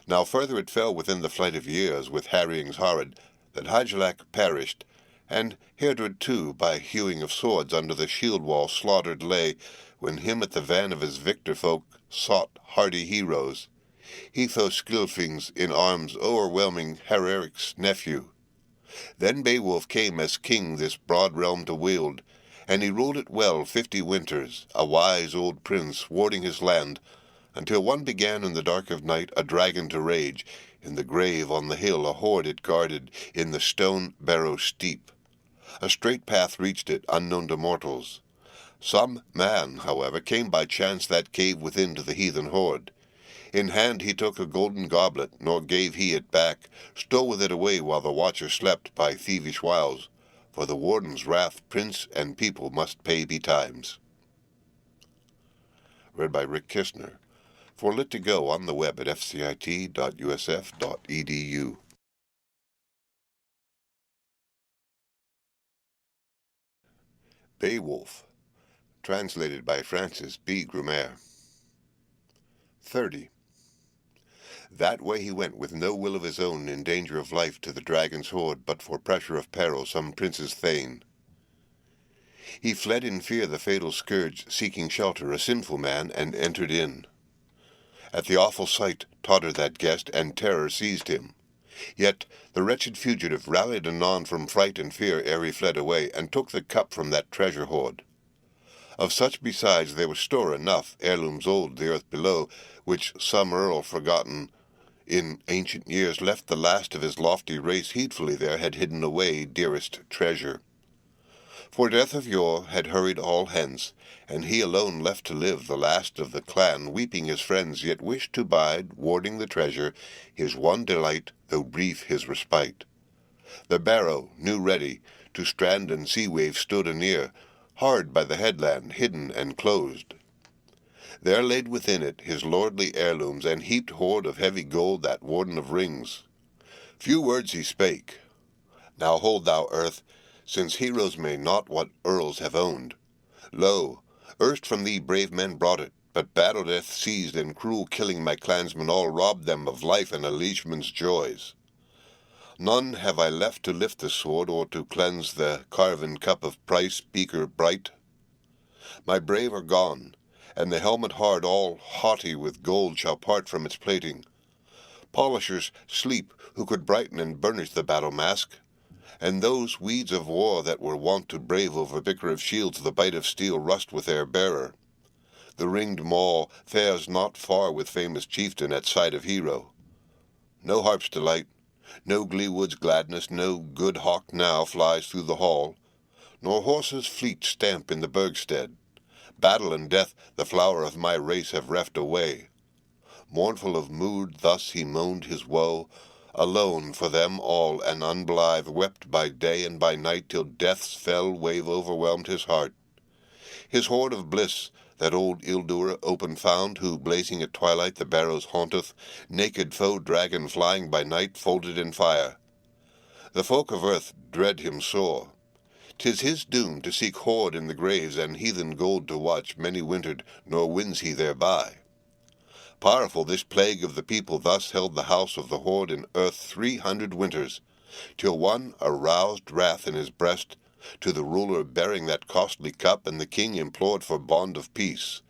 Now further it fell within the flight of years, with harryings horrid, that Hygelac perished, and Heardred too, by hewing of swords under the shield-wall slaughtered lay, when him at the van of his victor folk sought hardy heroes, Heatho Scilfing's in arms o'erwhelming Hereric's nephew. Then Beowulf came as king this broad realm to wield, and he ruled it well 50 winters, a wise old prince warding his land, until one began in the dark of night a dragon to rage. In the grave on the hill a hoard it guarded, in the stone barrow steep. A straight path reached it, unknown to mortals. Some man, however, came by chance that cave within to the heathen hoard. In hand he took a golden goblet, nor gave he it back, stole with it away while the watcher slept by thievish wiles. For the warden's wrath prince and people must pay betimes. Read by Rick Kistner. For Lit to Go on the web at fcit.usf.edu. Beowulf, translated by Francis Gummere. 30. That way he went with no will of his own, in danger of life to the dragon's hoard, but for pressure of peril some prince's thane. He fled in fear the fatal scourge, seeking shelter, a sinful man, and entered in. At the awful sight tottered that guest, and terror seized him. Yet the wretched fugitive rallied anon from fright and fear ere he fled away, and took the cup from that treasure hoard. Of such besides there was store enough, heirlooms old, the earth below, which some earl forgotten in ancient years left the last of his lofty race heedfully there had hidden away dearest treasure. For death of yore had hurried all hence, and he alone left to live, the last of the clan, weeping his friends, yet wished to bide, warding the treasure, his one delight, though brief his respite. The barrow, new ready, to strand and sea wave stood anear, hard by the headland, hidden and closed. There laid within it his lordly heirlooms, and heaped hoard of heavy gold that warden of rings. Few words he spake. Now hold thou, earth, since heroes may not what earls have owned. Lo, erst from thee brave men brought it, but battle death seized, and cruel killing my clansmen all robbed them of life and a liegeman's joys. None have I left to lift the sword, or to cleanse the carven cup of price beaker bright. My brave are gone, and the helmet hard, all haughty with gold, shall part from its plating. Polishers sleep, who could brighten and burnish the battle mask, and those weeds of war that were wont to brave over bicker of shields the bite of steel rust with their bearer. The ringed maul fares not far with famous chieftain at sight of hero. No harp's delight, no glee-wood's gladness, no good hawk now flies through the hall, nor horses fleet stamp in the burgstead. Battle and death the flower of my race have reft away. Mournful of mood thus he moaned his woe, alone for them all, and unblithe wept by day and by night, till death's fell wave overwhelmed his heart. His hoard of bliss, that old ill-doer open found, who blazing at twilight the barrows haunteth, naked foe dragon flying by night, folded in fire. The folk of earth dread him sore. 'Tis his doom to seek hoard in the graves, and heathen gold to watch many wintered, nor wins he thereby. Powerful this plague of the people thus held the house of the hoard in earth 300 winters, till one aroused wrath in his breast, to the ruler bearing that costly cup, and the king implored for bond of peace.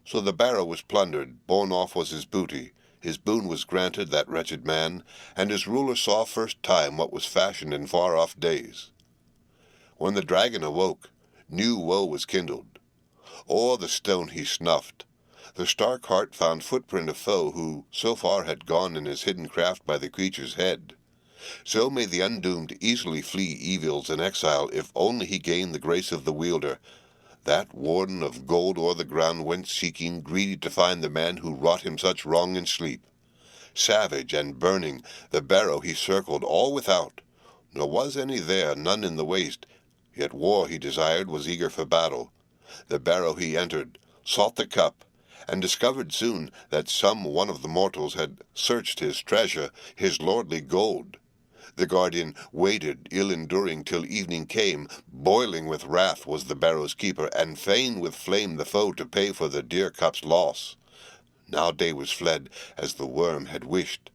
So the barrow was plundered, borne off was his booty, his boon was granted that wretched man, and his ruler saw first time what was fashioned in far-off days. When the dragon awoke, new woe was kindled. O'er the stone he snuffed. The stark heart found footprint of foe who so far had gone in his hidden craft by the creature's head. So may the undoomed easily flee evils and exile if only he gain the grace of the wielder. That warden of gold o'er the ground went seeking, greedy to find the man who wrought him such wrong in sleep. Savage and burning, the barrow he circled all without, nor was any there, none in the waste, yet war he desired, was eager for battle. The barrow he entered, sought the cup, and discovered soon that some one of the mortals had searched his treasure, his lordly gold. The guardian waited, ill-enduring, till evening came. Boiling with wrath was the barrow's keeper, and fain with flame the foe to pay for the dear cup's loss. Now day was fled, as the worm had wished.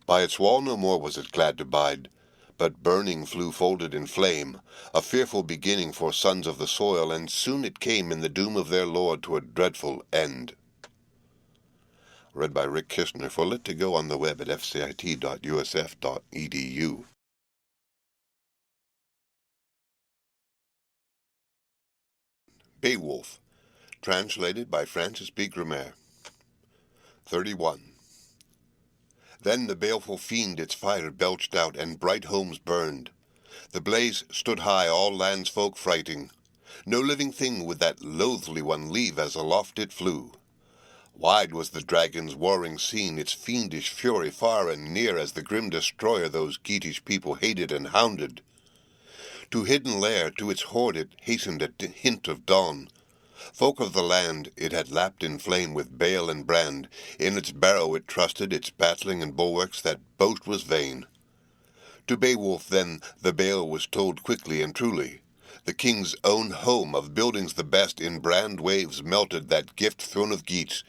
By its wall no more was it glad to bide, but burning flew folded in flame, a fearful beginning for sons of the soil, and soon it came in the doom of their lord to a dreadful end. Read by Rick Kistner for Lit to Go on the web at fcit.usf.edu. Beowulf, translated by Francis Gummere. 31. Then the baleful fiend its fire belched out, and bright homes burned. The blaze stood high, all lands folk frighting. No living thing would that loathly one leave as aloft it flew. Wide was the dragon's warring seen, its fiendish fury far and near, as the grim destroyer those Geatish people hated and hounded. To hidden lair, to its hoard it hastened at hint of dawn. Folk of the land it had lapped in flame with bale and brand. In its barrow it trusted, its battling and bulwarks that boast was vain. To Beowulf then the bale was told quickly and truly. The king's own home, of buildings the best, in brand waves melted that gift throne of Geats.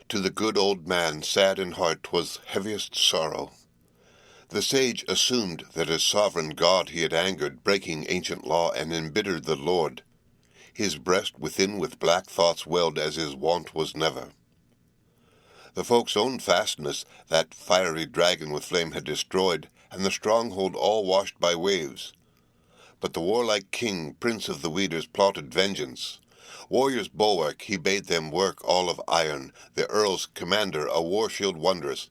To the good old man, sad in heart, 'twas heaviest sorrow. The sage assumed that as sovereign God he had angered, breaking ancient law, and embittered the Lord. His breast within with black thoughts welled, as his wont was never. The folk's own fastness that fiery dragon with flame had destroyed, and the stronghold all washed by waves. But the warlike king, prince of the Weders, plotted vengeance. Warrior's bulwark he bade them work all of iron, the earl's commander a war-shield wondrous.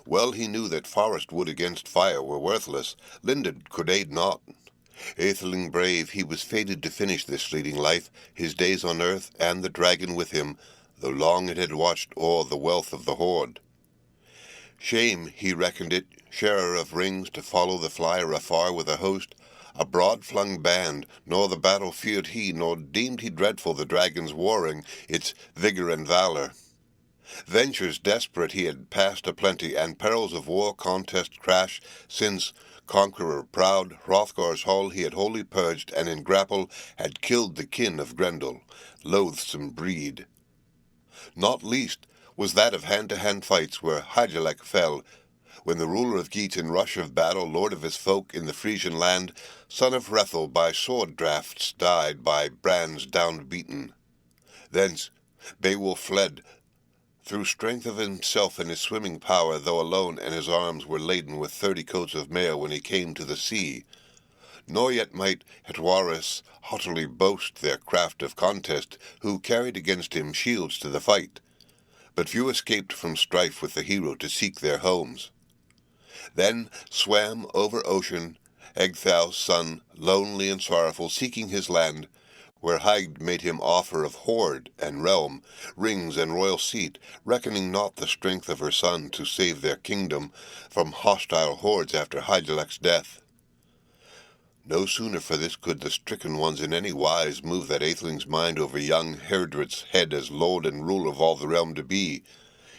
Well he knew that forest wood against fire were worthless, Linden could aid not. Atheling brave, he was fated to finish this fleeting life, his days on earth, and the dragon with him, though long it had watched o'er the wealth of the hoard. Shame, he reckoned it, sharer of rings, to follow the flyer afar with a host, a broad-flung band, nor the battle feared he, nor deemed he dreadful the dragon's warring, its vigour and valour. Ventures desperate he had passed a-plenty, and perils of war contest crash, since, conqueror proud, Hrothgar's hall he had wholly purged, and in grapple had killed the kin of Grendel, loathsome breed. Not least was that of hand-to-hand fights, where Hygelac fell, when the ruler of Geats in rush of battle, lord of his folk in the Frisian land, son of Hrethel, by sword drafts died, by brands down-beaten. Thence Beowulf fled, through strength of himself and his swimming power, though alone, and his arms were laden with 30 coats of mail when he came to the sea. Nor yet might Hetwaris haughtily boast their craft of contest, who carried against him shields to the fight. But few escaped from strife with the hero to seek their homes. Then swam over ocean Ecgtheow's son, lonely and sorrowful, seeking his land, where Hygd made him offer of hoard and realm, rings and royal seat, reckoning not the strength of her son to save their kingdom from hostile hordes after Hygelac's death. No sooner for this could the stricken ones in any wise move that Aetheling's mind over young Heardred's head as lord and ruler of all the realm to be.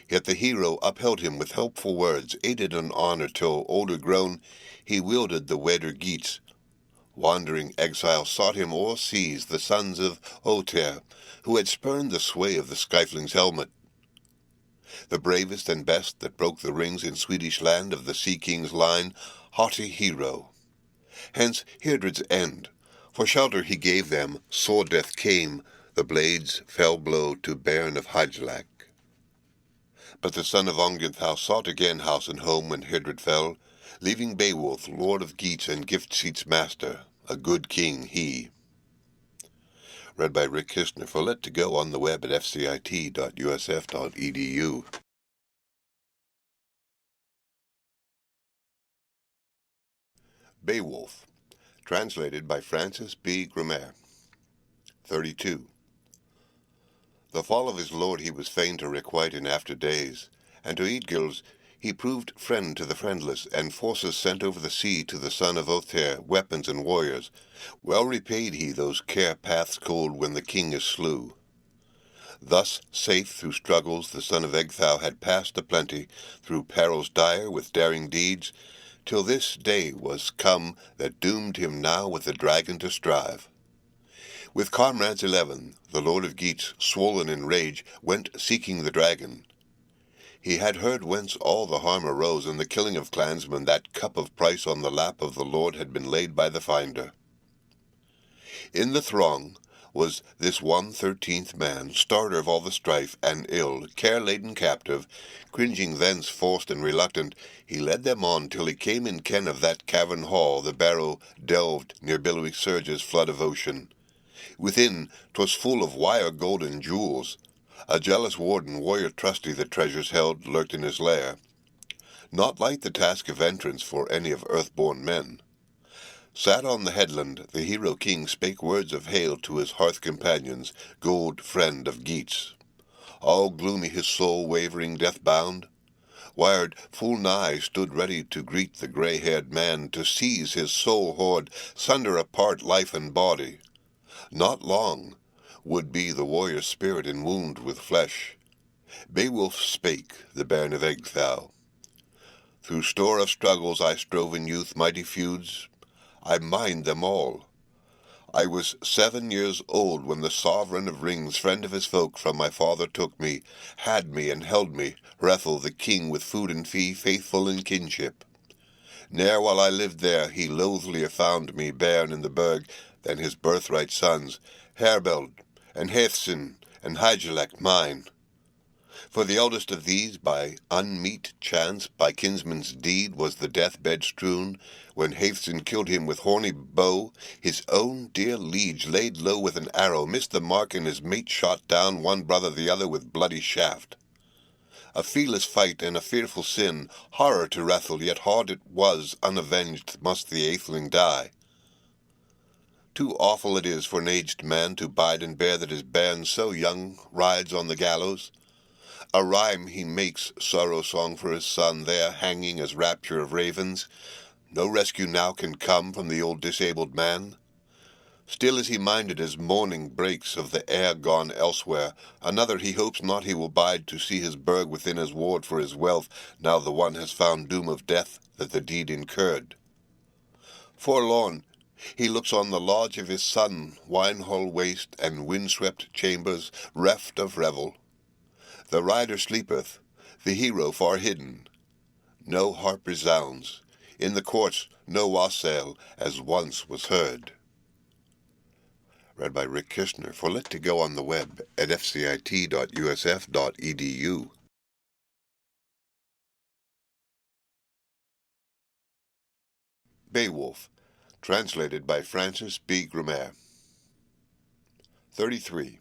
Yet the hero upheld him with helpful words, aided in honour till, older grown, he wielded the Weder Geats. Wandering exiles sought him o'er seas, the sons of Ohtere, who had spurned the sway of the Scythling's helmet. The bravest and best that broke the rings in Swedish land of the Sea King's line, haughty hero. Hence Heardred's end, for shelter he gave them, sword death came, the blade's fell blow to bairn of Hygelac. But the son of Ongenthau sought again house and home when Heardred fell, leaving Beowulf, lord of Geats and Gift-Seat's master, a good king he. Read by Rick Kistner for Let to Go on the web at fcit.usf.edu. Beowulf, translated by Francis Gummere. 32. The fall of his lord he was fain to requite in after days, and to Eadgils he proved friend to the friendless, and forces sent over the sea to the son of Ohtere, weapons and warriors. Well repaid he those care paths cold when the king is slew. Thus safe through struggles the son of Ecgtheow had passed aplenty, through perils dire with daring deeds, till this day was come that doomed him now with the dragon to strive. With comrades 11, the lord of Geats, swollen in rage, went seeking the dragon. He had heard whence all the harm arose, and the killing of clansmen, that cup of price on the lap of the lord had been laid by the finder. In the throng was this 1/13th man, starter of all the strife, and ill, care-laden captive, cringing thence forced and reluctant, he led them on till he came in ken of that cavern hall the barrow delved near billowy surges flood of ocean. Within 'twas full of wire golden jewels. A jealous warden, warrior trusty, the treasures held, lurked in his lair. Not light the task of entrance for any of earth-born men. Sat on the headland, the hero king spake words of hail to his hearth companions, gold friend of Geats. All gloomy his soul, wavering, death-bound. Wired full nigh stood ready to greet the grey-haired man, to seize his soul hoard, sunder apart life and body. Not long would be the warrior's spirit enwombed with flesh. Beowulf spake, the bairn of Ecgtheow. Through store of struggles I strove in youth, mighty feuds, I mind them all. I was 7 years old when the sovereign of rings, friend of his folk, from my father took me, had me and held me, Hrethel the king with food and fee, faithful in kinship. Ne'er while I lived there he loathlier found me, bairn in the burg, than his birthright sons, Herbeld, and Hæthcyn, and Hygelac mine. For the eldest of these, by unmeet chance, by kinsman's deed, was the death-bed strewn, when Hæthcyn killed him with horny bow, his own dear liege laid low with an arrow, missed the mark, and his mate shot down, one brother the other with bloody shaft. A feeless fight and a fearful sin, horror to Hrethel, yet hard it was, unavenged must the atheling die. Too awful it is for an aged man to bide and bear that his bairn so young rides on the gallows. A rhyme he makes, sorrow-song for his son, there hanging as rapture of ravens. No rescue now can come from the old disabled man. Still is he minded as morning breaks of the heir gone elsewhere. Another he hopes not he will bide to see his burg within his ward for his wealth, now the one has found doom of death that the deed incurred. Forlorn, he looks on the lodge of his son, wine-hall waste, and wind-swept chambers, reft of revel. The rider sleepeth, the hero far hidden. No harp resounds, in the courts no wassail, as once was heard. Read by Rick Kistner for Let to Go on the web at fcit.usf.edu. Beowulf, translated by Francis Gummere. 33.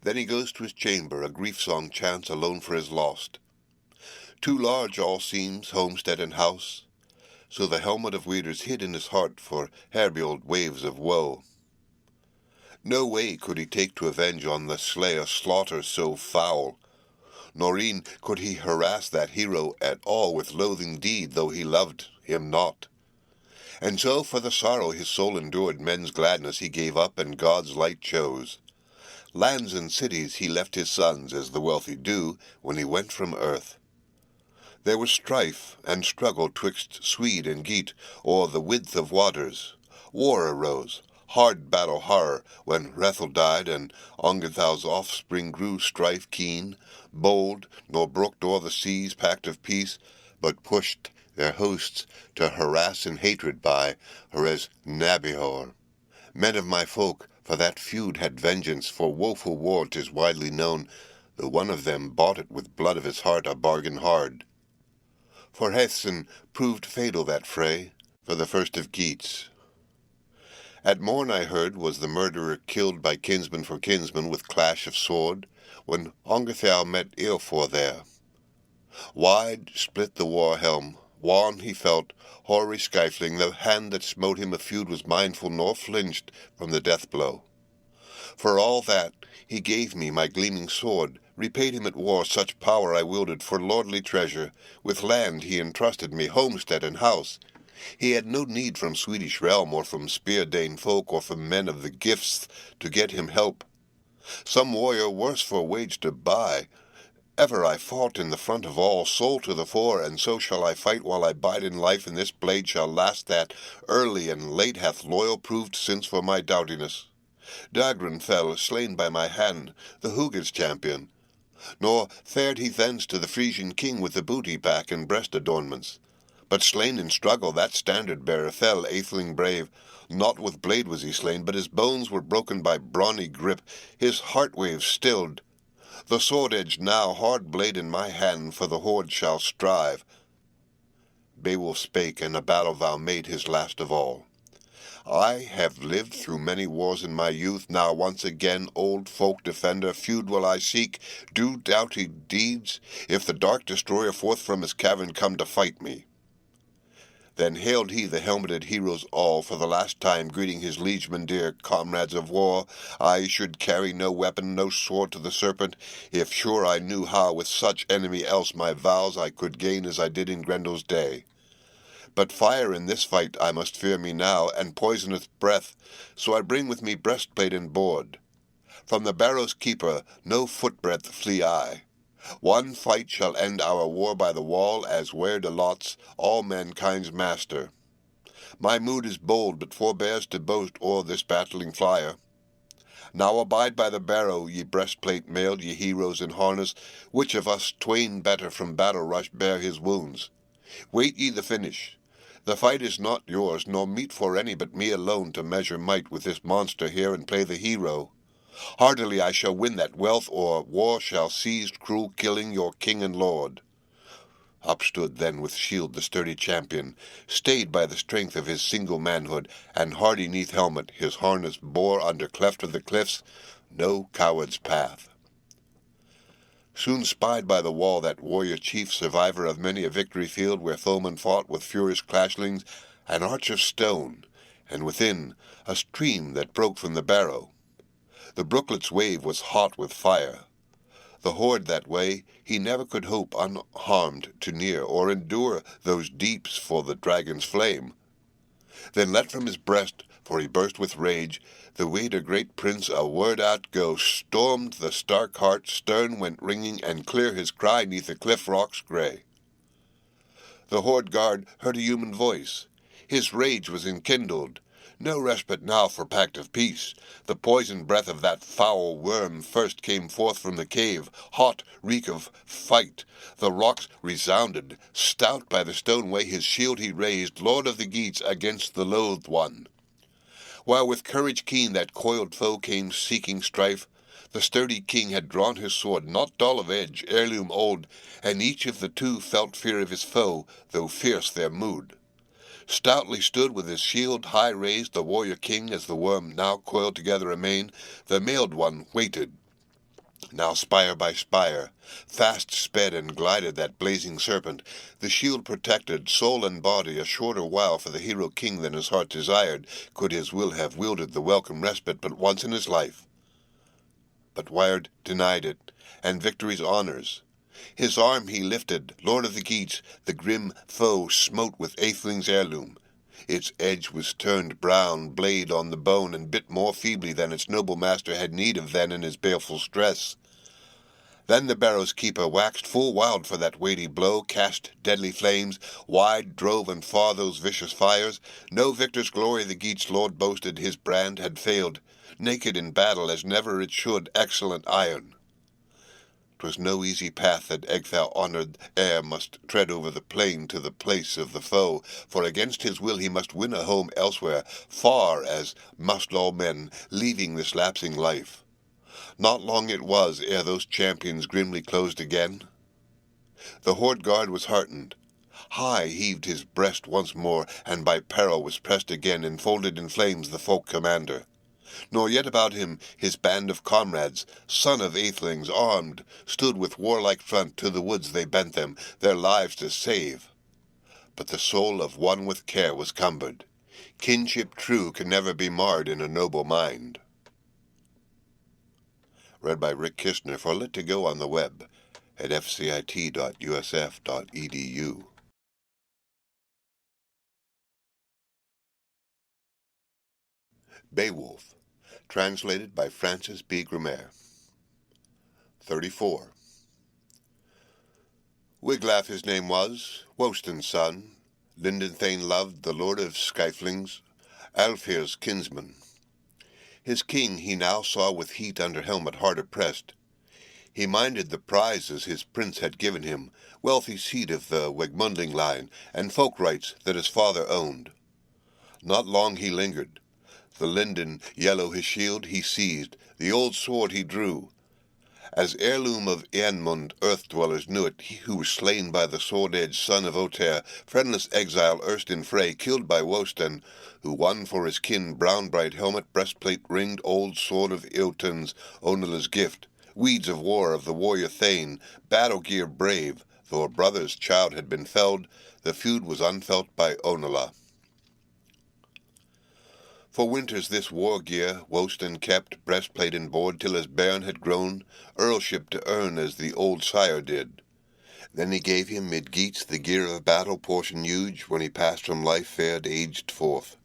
Then he goes to his chamber, a grief-song chants alone for his lost. Too large all seems, homestead and house, so the helmet of Weder's hid in his heart for Herbild waves of woe. No way could he take to avenge on the slayer slaughter so foul, nor e'en could he harass that hero at all with loathing deed, though he loved him not. And so for the sorrow his soul endured, men's gladness he gave up, and God's light chose. Lands and cities he left his sons, as the wealthy do when he went from earth. There was strife and struggle twixt Swede and Geat o'er the width of waters. War arose, hard battle horror, when Hrethel died, and Ongethal's offspring grew strife keen, bold, nor brooked o'er the seas pact of peace, but pushed their hosts to harass and hatred by Hres Nabihor. Men of my folk, for that feud had vengeance, for woeful war 'tis widely known, though one of them bought it with blood of his heart, a bargain hard. For Hethson proved fatal that fray, for the first of Geats. At morn I heard was the murderer killed by kinsman for kinsman with clash of sword, when Ongethal met Eofor there. Wide split the war helm, wan he felt, hoary stifling, the hand that smote him a feud was mindful nor flinched from the death blow. For all that, he gave me my gleaming sword, repaid him at war such power I wielded for lordly treasure, with land he entrusted me, homestead and house. He had no need from Swedish realm, or from Spear-Dane folk, or from men of the gifts, to get him help. Some warrior worse for wage to buy. Ever I fought in the front of all, soul to the fore, and so shall I fight while I bide in life, and this blade shall last that, early and late hath loyal proved since for my doughtiness. Dagran fell, slain by my hand, the Hugid's champion. Nor fared he thence to the Frisian king with the booty back and breast adornments. But slain in struggle that standard-bearer fell, atheling brave. Not with blade was he slain, but his bones were broken by brawny grip, his heart-waves stilled. The sword-edge now, hard blade in my hand, for the horde shall strive. Beowulf spake, and a battle vow made his last of all. I have lived through many wars in my youth, now once again old folk defender, feud will I seek, do doughty deeds, if the dark destroyer forth from his cavern come to fight me. Then hailed he the helmeted heroes all, for the last time greeting his liegemen dear, comrades of war. I should carry no weapon, no sword to the serpent, if sure I knew how with such enemy else my vows I could gain as I did in Grendel's day. But fire in this fight I must fear me now, and poisonous breath, so I bring with me breastplate and board. From the barrow's keeper no footbreadth flee I. One fight shall end our war by the wall, as where de lots, all mankind's master. My mood is bold, but forbears to boast o'er this battling flyer. Now abide by the barrow, ye breastplate mailed, ye heroes in harness, which of us twain better from battle rush bear his wounds. Wait ye the finish. The fight is not yours, nor meet for any but me alone to measure might with this monster here and play the hero. Hardily I shall win that wealth, or war shall seize cruel killing your king and lord. Up stood then with shield the sturdy champion, stayed by the strength of his single manhood, and hardy neath helmet his harness bore under cleft of the cliffs no coward's path. Soon spied by the wall that warrior chief, survivor of many a victory field where foemen fought with furious clashlings, an arch of stone, and within a stream that broke from the barrow. The brooklet's wave was hot with fire. The horde that way he never could hope unharmed to near, or endure those deeps for the dragon's flame. Then let from his breast, for he burst with rage, the Weder great prince a word outgo, stormed the stark heart, stern went ringing, and clear his cry neath the cliff rocks grey. The horde guard heard a human voice. His rage was enkindled. No respite now for pact of peace. The poisoned breath of that foul worm first came forth from the cave, hot reek of fight. The rocks resounded. Stout by the stone way his shield he raised, lord of the Geats, against the loathed one. While with courage keen that coiled foe came seeking strife, the sturdy king had drawn his sword, not dull of edge, heirloom old, and each of the two felt fear of his foe, though fierce their mood. Stoutly stood with his shield high raised the warrior king, as the worm now coiled together amain. The mailed one waited. Now spire by spire, fast sped and glided that blazing serpent. The shield protected soul and body a shorter while for the hero king than his heart desired, could his will have wielded the welcome respite but once in his life. But Wyrd denied it, and victory's honours. His arm he lifted, lord of the Geats, the grim foe smote with atheling's heirloom. Its edge was turned brown, blade on the bone, and bit more feebly than its noble master had need of then in his baleful stress. Then the barrow's keeper waxed full wild for that weighty blow, cast deadly flames, wide drove and far those vicious fires. No victor's glory the Geats' lord boasted, his brand had failed, naked in battle as never it should, excellent iron. 'Twas no easy path that Ecgtheow honoured ere must tread over the plain to the place of the foe, for against his will he must win a home elsewhere, far as must all men, leaving this lapsing life. Not long it was ere those champions grimly closed again. The horde guard was heartened. High heaved his breast once more, and by peril was pressed again, enfolded in flames the folk commander. Nor yet about him his band of comrades, son of Aethelings, armed, stood with warlike front, to the woods they bent them, their lives to save. But the soul of one with care was cumbered. Kinship true can never be marred in a noble mind. Read by Rick Kistner for Lit to Go on the web at fcit.usf.edu. Beowulf, translated by Francis Gummere. 34. Wiglaf his name was, Wostan's son, Lindenthane loved, the lord of Scythlings, Alfhere's kinsman. His king he now saw with heat under helmet hard oppressed. He minded the prizes his prince had given him, wealthy seat of the Wegmundling line, and folk rights that his father owned. Not long he lingered. The linden yellow his shield he seized, the old sword he drew. As heirloom of Eanmund earth-dwellers knew it, he who was slain by the sword-edged son of Oter, friendless exile erst in fray, killed by Wostan, who won for his kin brown-bright helmet, breastplate ringed, old sword of Eoten's, Onela's gift, weeds of war of the warrior Thane, battle-gear brave, though a brother's child had been felled, the feud was unfelt by Onela. For winters this war-gear Wostan kept, breastplate and board, till his bairn had grown, earlship to earn as the old sire did. Then he gave him mid Geats the gear of battle, portion huge, when he passed from life fared aged forth.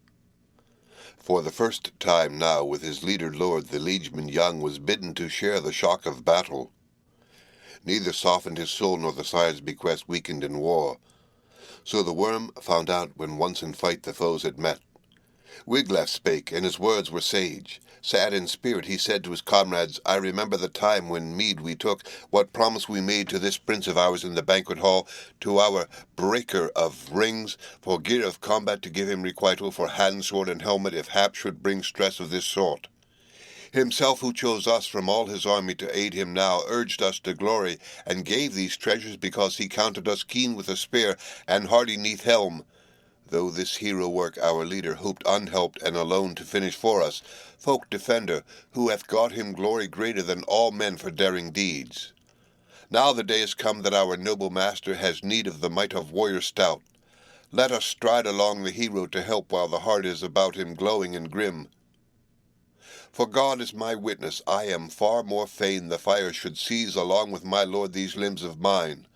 For the first time now with his leader lord the liegeman young was bidden to share the shock of battle. Neither softened his soul nor the sire's bequest weakened in war. So the worm found out when once in fight the foes had met. Wiglaf spake, and his words were sage. Sad in spirit he said to his comrades, I remember the time when mead we took, what promise we made to this prince of ours in the banquet hall, to our breaker of rings, for gear of combat to give him requital, for hand, sword, and helmet, if hap should bring stress of this sort. Himself who chose us from all his army to aid him now, urged us to glory, and gave these treasures because he counted us keen with a spear, and hardy neath helm. Though this hero work our leader hoped unhelped and alone to finish for us, folk defender, who hath got him glory greater than all men for daring deeds. Now the day is come that our noble master has need of the might of warrior stout. Let us stride along the hero to help while the heart is about him glowing and grim. For God is my witness, I am far more fain the fire should seize along with my lord these limbs of mine.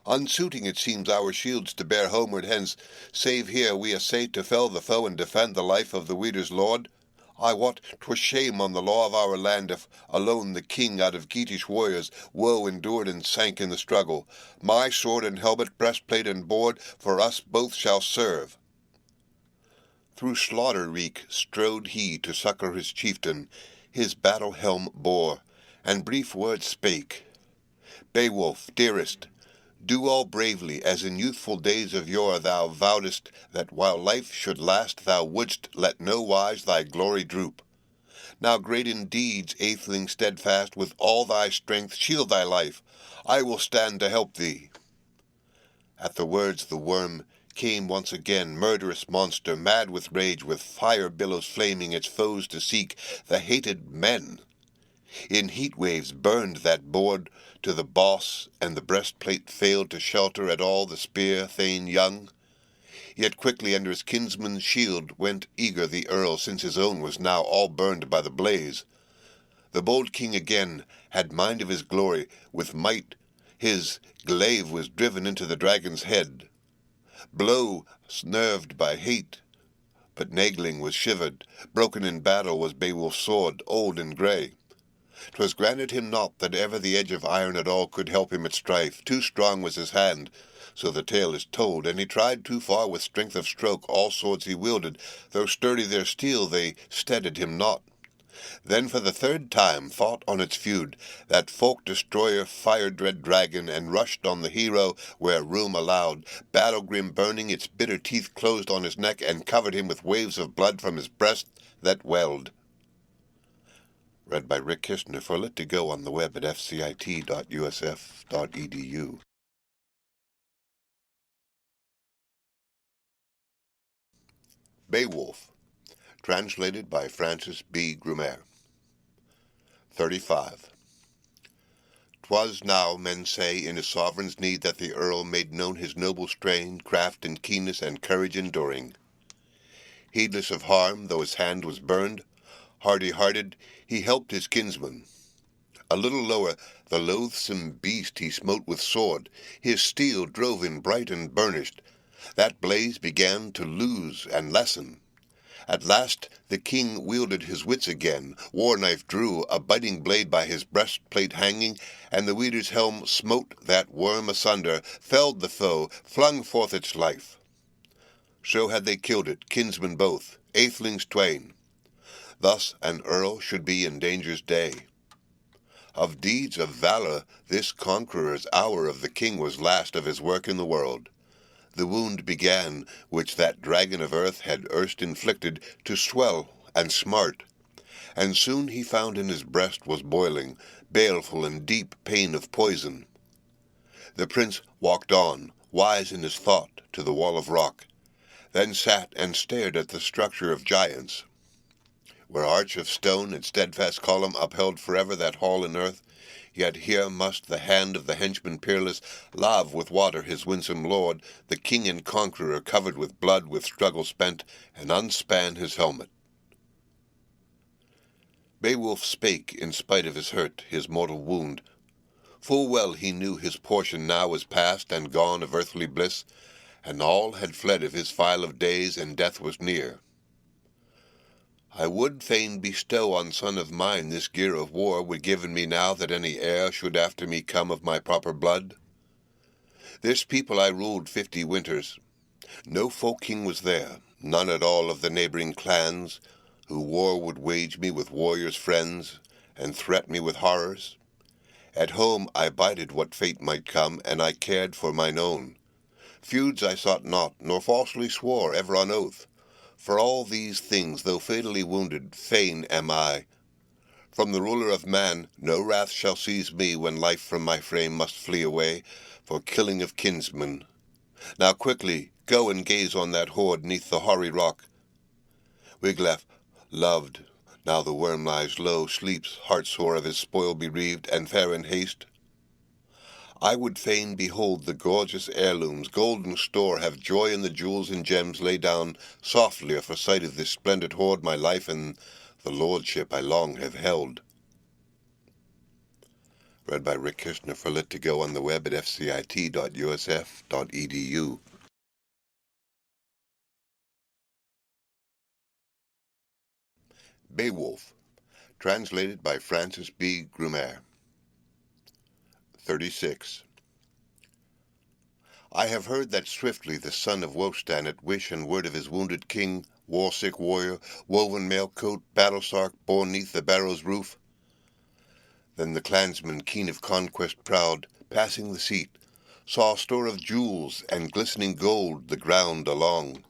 Unsuiting it seems our shields to bear homeward hence, save here we essay to fell the foe and defend the life of the Weder's lord. I wot 'twere shame on the law of our land if alone the king out of Geatish warriors woe endured and sank in the struggle. My sword and helmet, breastplate and board, for us both shall serve. Through slaughter reek strode he to succour his chieftain, his battle helm bore, and brief words spake. Beowulf, dearest, do all bravely, as in youthful days of yore thou vowedst that while life should last thou wouldst let no wise thy glory droop. Now great in deeds, Atheling steadfast, with all thy strength shield thy life. I will stand to help thee. At the words the worm came once again, murderous monster, mad with rage, with fire billows flaming its foes to seek, the hated men. In heat waves burned that board to the boss, and the breastplate failed to shelter at all the spear Thane young. Yet quickly under his kinsman's shield went eager the earl, since his own was now all burned by the blaze. The bold king again had mind of his glory, with might his glaive was driven into the dragon's head. Blow nerved by hate, but Nagling was shivered, broken in battle was Beowulf's sword, old and grey. 'Twas granted him not that ever the edge of iron at all could help him at strife. Too strong was his hand, so the tale is told, and he tried too far with strength of stroke. All swords he wielded, though sturdy their steel, they steadied him not. Then for the third time fought on its feud that folk-destroyer fire-dread dragon, and rushed on the hero where room allowed. Battle-grim burning, its bitter teeth closed on his neck, and covered him with waves of blood from his breast that welled. Read by Rick Kistner. For Lit to Go on the web at fcit.usf.edu. Beowulf, translated by Francis Gummere. 35. 'Twas now, men say, in his sovereign's need that the Earl made known his noble strain, craft and keenness and courage enduring. Heedless of harm, though his hand was burned, hardy-hearted, he helped his kinsman. A little lower, the loathsome beast he smote with sword. His steel drove him bright and burnished. That blaze began to lose and lessen. At last the king wielded his wits again, war-knife drew, a biting blade by his breastplate hanging, and the Weeder's helm smote that worm asunder, felled the foe, flung forth its life. So had they killed it, kinsmen both, aethelings twain. Thus an earl should be in danger's day. Of deeds of valour this conqueror's hour of the king was last of his work in the world. The wound began, which that dragon of earth had erst inflicted, to swell and smart, and soon he found in his breast was boiling, baleful and deep pain of poison. The prince walked on, wise in his thought, to the wall of rock, then sat and stared at the structure of giants, where arch of stone and steadfast column upheld forever that hall in earth. Yet here must the hand of the henchman peerless lave with water his winsome lord, the king and conqueror covered with blood, with struggle spent, and unspan his helmet. Beowulf spake in spite of his hurt, his mortal wound. Full well he knew his portion now was past and gone of earthly bliss, and all had fled of his file of days, and death was near. I would fain bestow on son of mine this gear of war would given me now, that any heir should after me come of my proper blood. This people I ruled 50 winters. No folk king was there, none at all of the neighbouring clans, who war would wage me with warriors' friends, and threat me with horrors. At home I bided what fate might come, and I cared for mine own. Feuds I sought not, nor falsely swore ever on oath. For all these things, though fatally wounded, fain am I. From the ruler of man no wrath shall seize me, when life from my frame must flee away, for killing of kinsmen. Now quickly go and gaze on that hoard neath the hoary rock. Wiglaf, loved, now the worm lies low, sleeps, heartsore of his spoil bereaved, and fair in haste. I would fain behold the gorgeous heirlooms, golden store, have joy in the jewels and gems, lay down softlier for sight of this splendid hoard, my life and the lordship I long have held. Read by Rick Kistner. For Lit to Go on the web at fcit.usf.edu. Beowulf, translated by Francis Gummere. 36. I have heard that swiftly the son of Wulfstan, at wish and word of his wounded king, war-sick warrior, woven mail-coat, battle-sark, borne neath the barrow's roof. Then the clansman, keen of conquest proud, passing the seat, saw store of jewels and glistening gold the ground along.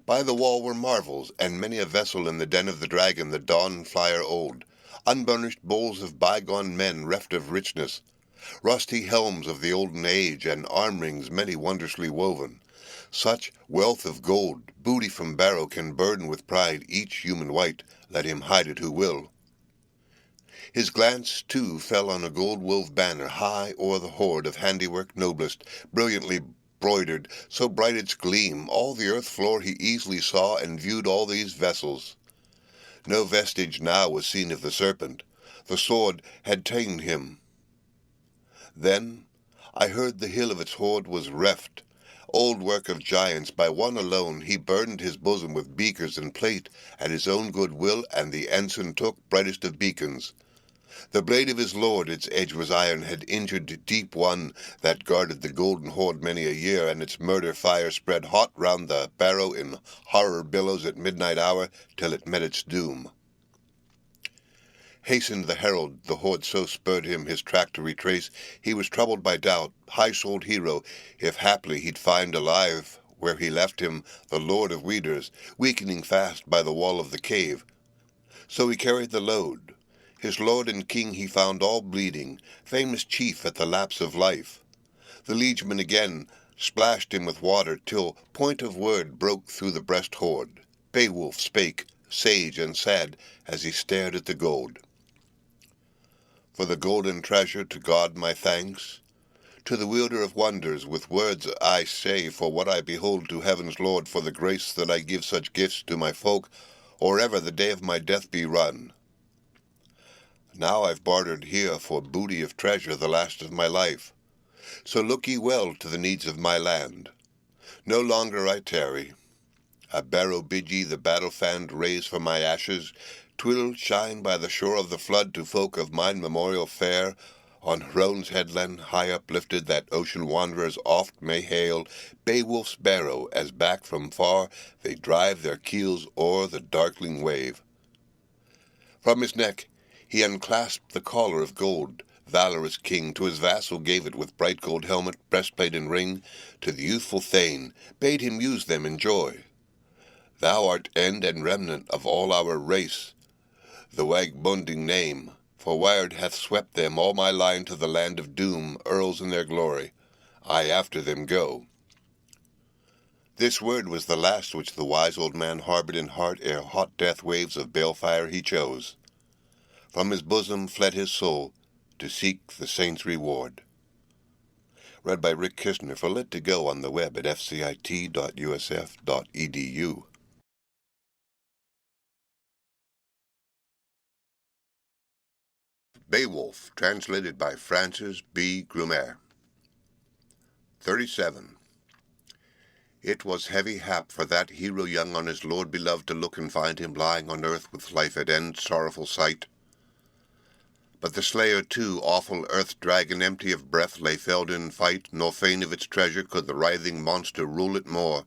By the wall were marvels, and many a vessel in the den of the dragon, the dawn-flyer old, unburnished bowls of bygone men reft of richness, rusty helms of the olden age, and arm-rings many wondrously woven. Such wealth of gold, booty from barrow, can burden with pride each human wight, let him hide it who will. His glance, too, fell on a gold-wove banner high o'er the hoard of handiwork noblest, brilliantly broidered, so bright its gleam, all the earth floor he easily saw, and viewed all these vessels. No vestige now was seen of the serpent. The sword had ta'en him. Then I heard the hill of its hoard was reft. Old work of giants, by one alone he burdened his bosom with beakers and plate, at his own good will, and the ensign took, brightest of beacons. The blade of his lord, its edge was iron, had injured deep one that guarded the golden hoard many a year, and its murder fire spread hot round the barrow in horror billows at midnight hour, till it met its doom. Hastened the herald, the hoard so spurred him his track to retrace, he was troubled by doubt, high-souled hero, if haply he'd find alive, where he left him, the lord of Weders, weakening fast by the wall of the cave. So he carried the load. His lord and king he found all bleeding, famous chief at the lapse of life. The liegeman again splashed him with water, till point of word broke through the breast hoard. Beowulf spake, sage and sad, as he stared at the gold. For the golden treasure to God my thanks, to the wielder of wonders with words I say, for what I behold to heaven's Lord, for the grace that I give such gifts to my folk, or ever the day of my death be run. Now I've bartered here for booty of treasure the last of my life. So look ye well to the needs of my land. No longer I tarry. A barrow bid ye the battle-fanned raise for my ashes. 'Twill shine by the shore of the flood to folk of mine memorial fair, on Hrone's headland high uplifted, that ocean wanderers oft may hail Beowulf's barrow, as back from far they drive their keels o'er the darkling wave. From his neck he unclasped the collar of gold. Valorous king to his vassal gave it, with bright gold helmet, breastplate, and ring. To the youthful thane bade him use them in joy. Thou art end and remnant of all our race, the Wagbunding name, for Wyrd hath swept them all my line to the land of doom, earls in their glory. I after them go. This word was the last which the wise old man harboured in heart, ere hot death waves of balefire he chose. From his bosom fled his soul, to seek the saint's reward. Read by Rick Kistner for Lit to Go on the web at fcit.usf.edu. Beowulf, translated by Francis Gummere. 37. It was heavy hap for that hero young on his lord beloved to look and find him lying on earth with life at end, sorrowful sight. But the slayer too, awful earth-dragon, empty of breath, lay felled in fight, nor fain of its treasure could the writhing monster rule it more.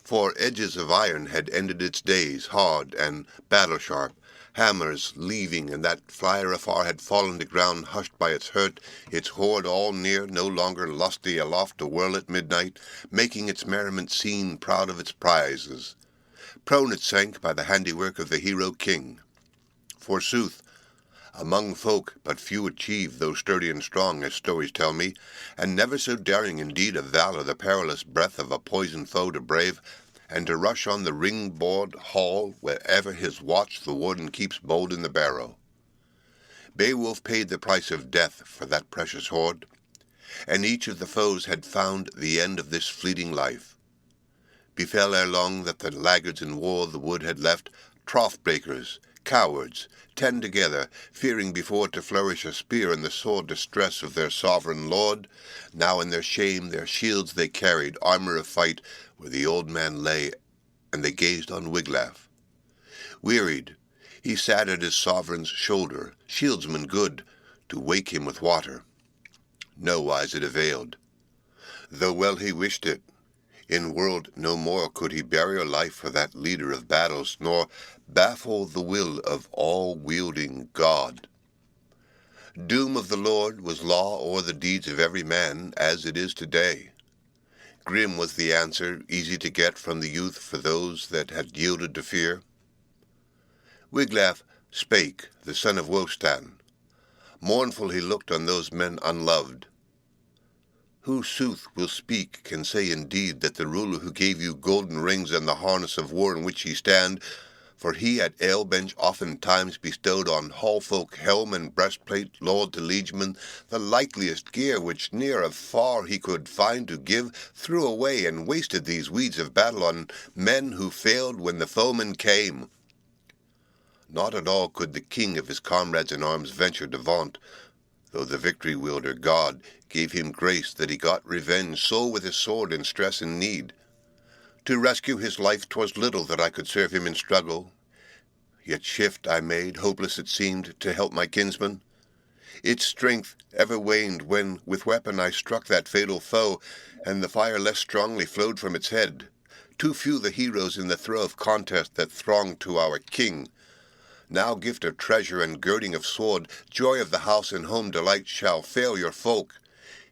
For edges of iron had ended its days, hard and battle-sharp, hammers leaving, and that flyer afar had fallen to ground, hushed by its hurt, its hoard all near, no longer lusty aloft to whirl at midnight, making its merriment seen, proud of its prizes. Prone it sank by the handiwork of the hero king. Forsooth, among folk but few achieve, though sturdy and strong, as stories tell me, and never so daring in deed of valour the perilous breath of a poisoned foe to brave, and to rush on the ring-board hall wherever his watch the warden keeps bold in the barrow. Beowulf paid the price of death for that precious hoard, and each of the foes had found the end of this fleeting life. Befell ere long that the laggards in war the wood had left, trough-breakers, cowards, 10 together, fearing before to flourish a spear in the sore distress of their sovereign lord. Now in their shame their shields they carried, armour of fight, where the old man lay, and they gazed on Wiglaf. Wearied, he sat at his sovereign's shoulder, shieldsman good, to wake him with water. Nowise it availed, though well he wished it. In world no more could he bury a life for that leader of battles, nor baffle the will of all-wielding God. Doom of the Lord was law o'er the deeds of every man, as it is today. Grim was the answer, easy to get from the youth for those that had yielded to fear. Wiglaf spake, the son of Wostan. Mournful he looked on those men unloved. Who sooth will speak can say indeed that the ruler who gave you golden rings and the harness of war in which ye stand, for he at ale-bench oftentimes bestowed on hall-folk helm and breastplate, lord to liegemen, the likeliest gear which near of far he could find to give, threw away and wasted these weeds of battle on men who failed when the foemen came. Not at all could the king of his comrades in arms venture to vaunt, though the victory-wielder God gave him grace that he got revenge so with his sword in stress and need. To rescue his life 'twas little that I could serve him in struggle, Yet shift I made, hopeless it seemed, to help my kinsman. Its strength ever waned when with weapon I struck that fatal foe, and the fire less strongly flowed from its head. Too few the heroes in the throe of contest that thronged to our king. Now gift of treasure and girding of sword, joy of the house and home delight shall fail your folk.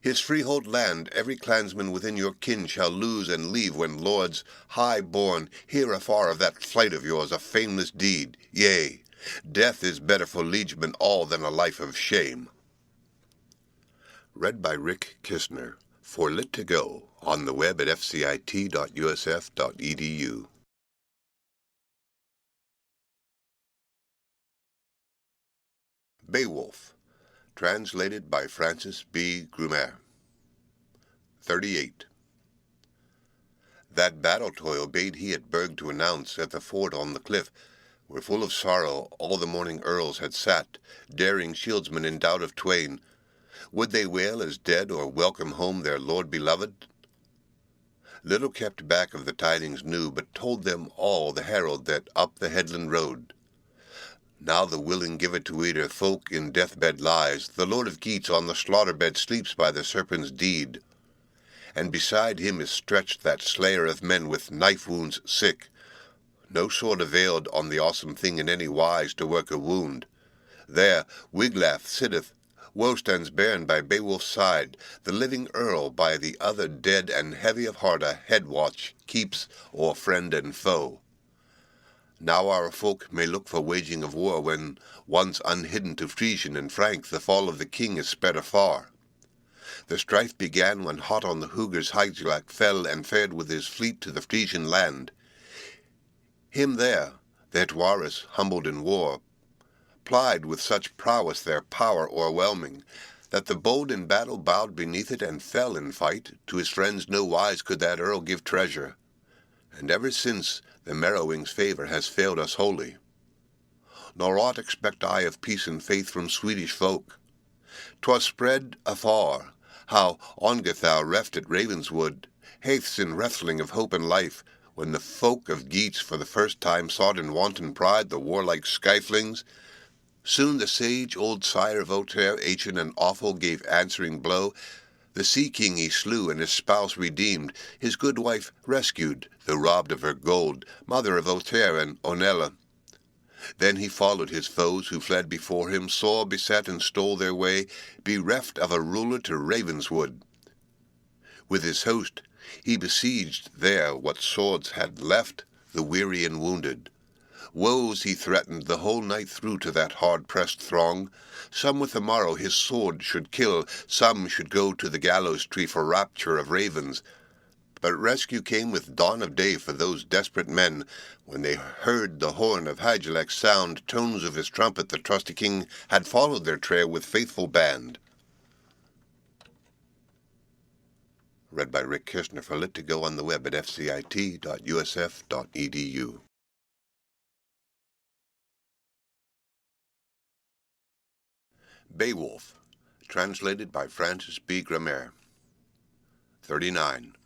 His freehold land every clansman within your kin shall lose and leave when lords high-born hear afar of that flight of yours, a fameless deed. Yea, death is better for liegemen all than a life of shame. Read by Rick Kistner, for Lit to Go, on the web at fcit.usf.edu. Beowulf, translated by Francis Gummere. 38. That battle toil bade he at Burg to announce at the fort on the cliff, where full of sorrow all the morning earls had sat, daring shieldsmen in doubt of twain. Would they wail as dead or welcome home their lord beloved? Little kept back of the tidings knew, but told them all the herald that up the headland rode. Now the willing give it to either folk in deathbed lies, the lord of Geats on the slaughter bed sleeps by the serpent's deed. And beside him is stretched that slayer of men with knife wounds sick. No sword availed on the awesome thing in any wise to work a wound. There Wiglaf sitteth, woe stands bairn by Beowulf's side, the living earl by the other dead, and heavy of heart a head watch keeps o'er friend and foe. Now our folk may look for waging of war, when once unhidden to Frisian and Frank the fall of the king is sped afar. The strife began when hot on the Hugers Hygelac fell and fared with his fleet to the Frisian land. Him there, the Hetwaris, humbled in war, plied with such prowess their power o'erwhelming, that the bold in battle bowed beneath it and fell in fight. To his friends no wise could that earl give treasure, and ever since the Merowing's favour has failed us wholly. Nor aught expect I of peace and faith from Swedish folk. 'Twas spread afar, how Ongathau reft at Ravenswood, haths in wrestling of hope and life, when the folk of Geats for the first time sought in wanton pride the warlike Skyflings. Soon the sage old sire of Ohtere, ancient and awful, gave answering blow. The sea-king he slew, and his spouse redeemed, his good wife rescued, though robbed of her gold, mother of Ohtere and Onela. Then he followed his foes, who fled before him, sore beset and stole their way, bereft of a ruler to Ravenswood. With his host he besieged there what swords had left, the weary and wounded. Woes he threatened the whole night through to that hard-pressed throng. Some with the morrow his sword should kill, some should go to the gallows tree for rapture of ravens. But rescue came with dawn of day for those desperate men, when they heard the horn of Hygelac sound tones of his trumpet. The trusty king had followed their trail with faithful band. Read by Rick Kistner, for Lit to Go, on the web at fcit.usf.edu. Beowulf, translated by Francis Gummere. 39.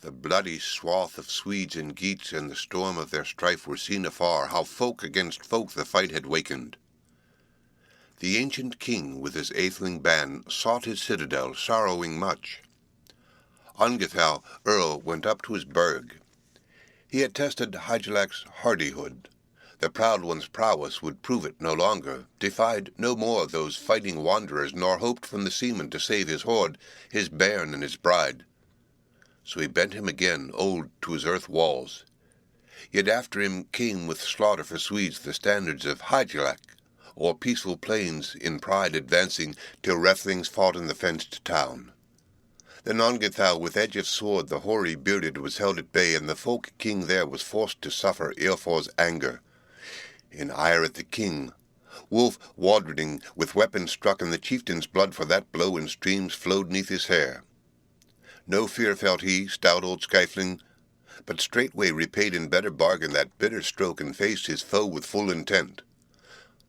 The bloody swath of Swedes and Geats and the storm of their strife were seen afar, how folk against folk the fight had wakened. The ancient king with his atheling band sought his citadel, sorrowing much. Ongathau, earl, went up to his burg. He had tested Hygelac's hardihood. The proud one's prowess would prove it no longer, defied no more those fighting wanderers, nor hoped from the seamen to save his hoard, his bairn and his bride. So he bent him again, old to his earth walls. Yet after him came with slaughter for Swedes the standards of Hygelac, o'er peaceful plains in pride advancing, till Rethlings fought in the fenced town. Then Ongathau with edge of sword the hoary bearded was held at bay, and the folk king there was forced to suffer Eofor's anger. In ire at the king, Wolf Waldreding with weapon struck, and the chieftain's blood for that blow in streams flowed neath his hair. No fear felt he, stout old Skyfling, but straightway repaid in better bargain that bitter stroke, and faced his foe with full intent.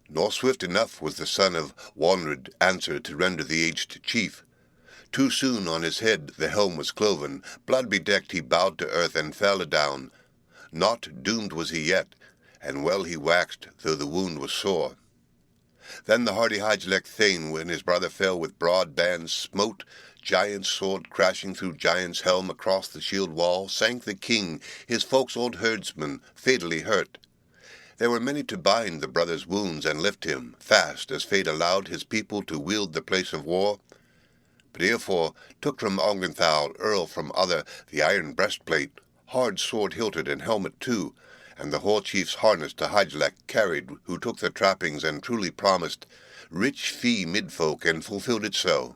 Nor swift enough was the son of Wonred answer to render the aged chief. Too soon on his head the helm was cloven, blood bedecked he bowed to earth and fell adown. Not doomed was he yet, and well he waxed, though the wound was sore. Then the hardy Hygelac Thane, when his brother fell, with broad bands smote giant's sword crashing through giant's helm across the shield wall, sank the king, his folk's old herdsman, fatally hurt. There were many to bind the brother's wounds and lift him fast, as fate allowed his people to wield the place of war. But Beowulf took from Ongenthal, earl from other, the iron breastplate, hard sword hilted and helmet too, and the whole chief's harness to Hygelac carried, who took the trappings and truly promised rich fee midfolk, and fulfilled it so.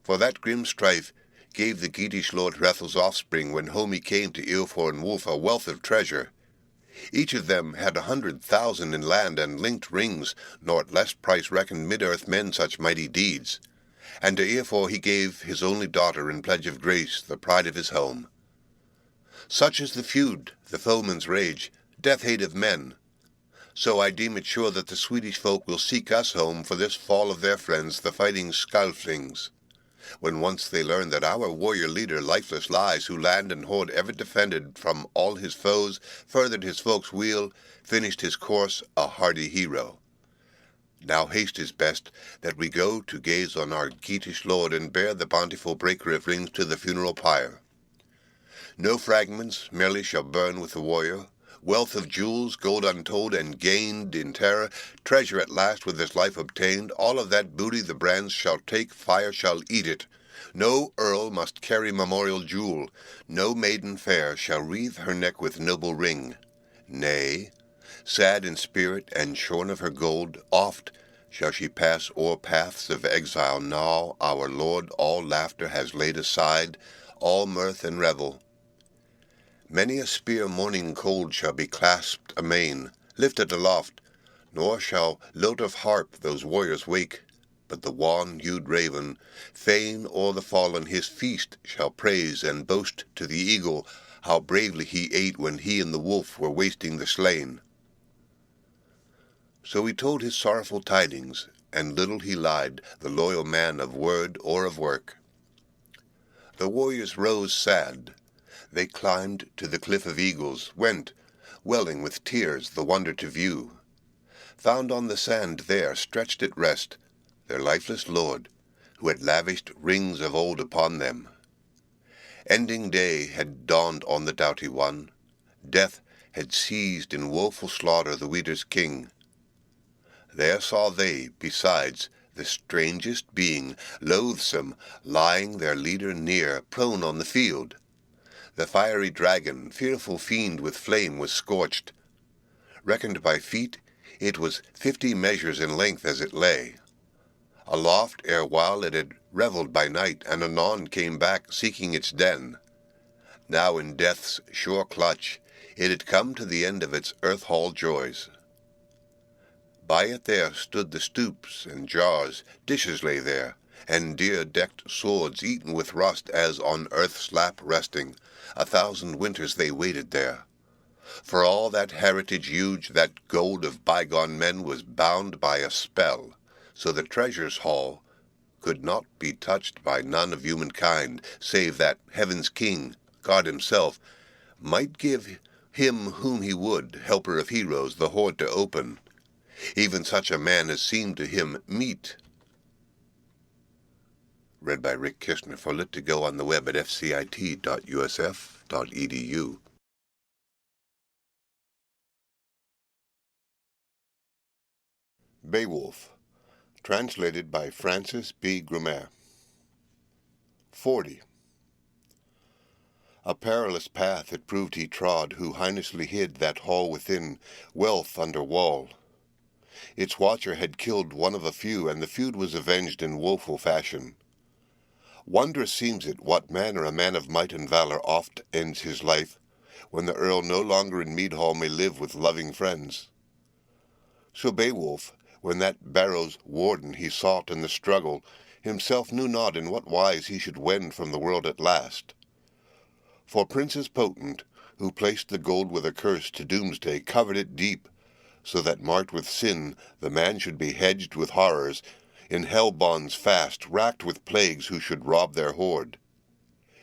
For that grim strife gave the Geatish lord Hrethel's offspring, when home he came to Beowulf and Wulf, a wealth of treasure. Each of them had 100,000 in land and linked rings, nor at less price reckoned mid-earth men such mighty deeds. And to Beowulf he gave his only daughter in pledge of grace, the pride of his home. Such is the feud, the foeman's rage, death-hate of men. So I deem it sure that the Swedish folk will seek us home for this fall of their friends, the fighting Skalflings. When once they learn that our warrior leader lifeless lies, who land and hoard ever defended from all his foes, furthered his folk's weal, finished his course, a hardy hero. Now haste is best, that we go to gaze on our Geatish lord, and bear the bountiful breaker of rings to the funeral pyre. No fragments merely shall burn with the warrior, wealth of jewels, gold untold and gained in terror, treasure at last with his life obtained, all of that booty the brands shall take, fire shall eat it. No earl must carry memorial jewel, no maiden fair shall wreathe her neck with noble ring. Nay, sad in spirit and shorn of her gold, oft shall she pass o'er paths of exile. Now our Lord all laughter has laid aside, all mirth and revel. Many a spear morning cold shall be clasped amain, lifted aloft, nor shall note of harp those warriors wake, but the wan-hued raven, fain o'er the fallen, his feast shall praise and boast to the eagle, how bravely he ate when he and the wolf were wasting the slain. So he told his sorrowful tidings, and little he lied, the loyal man of word or of work. The warriors rose sad. They climbed to the cliff of eagles, went, welling with tears, the wonder to view. Found on the sand there, stretched at rest, their lifeless lord, who had lavished rings of old upon them. Ending day had dawned on the doughty one. Death had seized in woeful slaughter the Weders' king. There saw they, besides, the strangest being, loathsome, lying their leader near, prone on the field. The fiery dragon, fearful fiend with flame, was scorched. Reckoned by feet, it was 50 measures in length as it lay. Aloft erewhile it had revelled by night, and anon came back, seeking its den. Now in death's sure clutch it had come to the end of its earth-hall joys. By it there stood the stoups and jars, dishes lay there, and dear-decked swords eaten with rust, as on earth's lap resting. 1,000 winters they waited there. For all that heritage huge, that gold of bygone men, was bound by a spell, so the treasure's hall could not be touched by none of humankind, save that heaven's king, God himself, might give him whom he would, helper of heroes, the hoard to open. Even such a man as seemed to him meet. Read by Rick Kishner, for Lit to Go on the web at fcit.usf.edu. Beowulf, translated by Francis Gummere. 40. A perilous path it proved he trod, who heinously hid that hall within, wealth under wall. Its watcher had killed one of a few, and the feud was avenged in woeful fashion. Wondrous seems it what manner a man of might and valour oft ends his life, when the earl no longer in mead-hall may live with loving friends. So Beowulf, when that barrow's warden he sought in the struggle, himself knew not in what wise he should wend from the world at last. For princes potent, who placed the gold with a curse to doomsday, covered it deep, so that marked with sin the man should be hedged with horrors, in hell bonds fast, racked with plagues who should rob their hoard.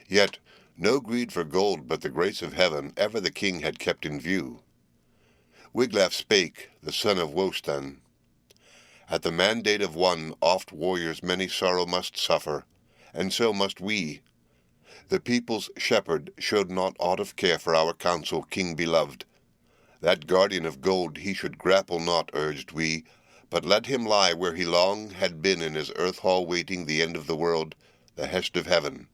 Yet no greed for gold, but the grace of heaven, ever the king had kept in view. Wiglaf spake, the son of Wostan. At the mandate of one, oft warriors many sorrow must suffer, and so must we. The people's shepherd showed not aught of care for our counsel, king beloved. That guardian of gold he should grapple not, urged we, but let him lie where he long had been in his earth hall waiting the end of the world, the hest of heaven.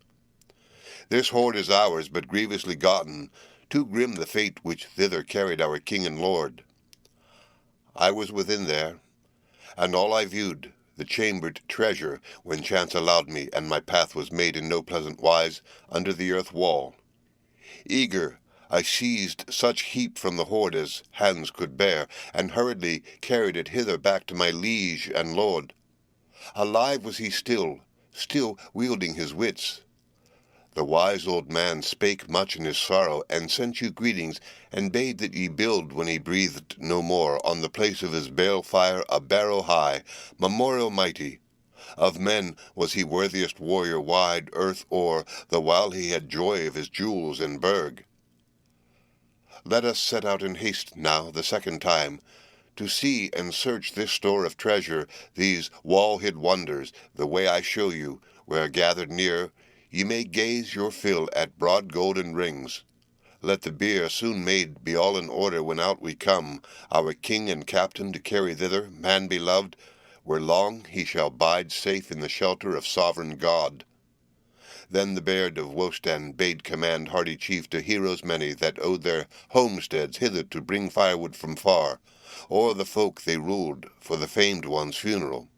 This hoard is ours, but grievously gotten, too grim the fate which thither carried our king and lord. I was within there, and all I viewed, the chambered treasure, when chance allowed me, and my path was made in no pleasant wise, under the earth wall. Eager, I seized such heap from the hoard as hands could bear, and hurriedly carried it hither back to my liege and lord. Alive was he still wielding his wits. The wise old man spake much in his sorrow, and sent you greetings, and bade that ye build, when he breathed no more, on the place of his bale fire a barrow high, memorial mighty. Of men was he worthiest warrior wide earth o'er, the while he had joy of his jewels and burg. Let us set out in haste now, the second time, to see and search this store of treasure, these wall-hid wonders, the way I show you, where gathered near, ye may gaze your fill at broad golden rings. Let the bier soon made be all in order when out we come, our king and captain to carry thither, man beloved, where long he shall bide safe in the shelter of sovereign God. Then the Baird of Wostan bade command hardy chief to heroes many that owed their homesteads hither to bring firewood from far, or the folk they ruled for the famed one's funeral.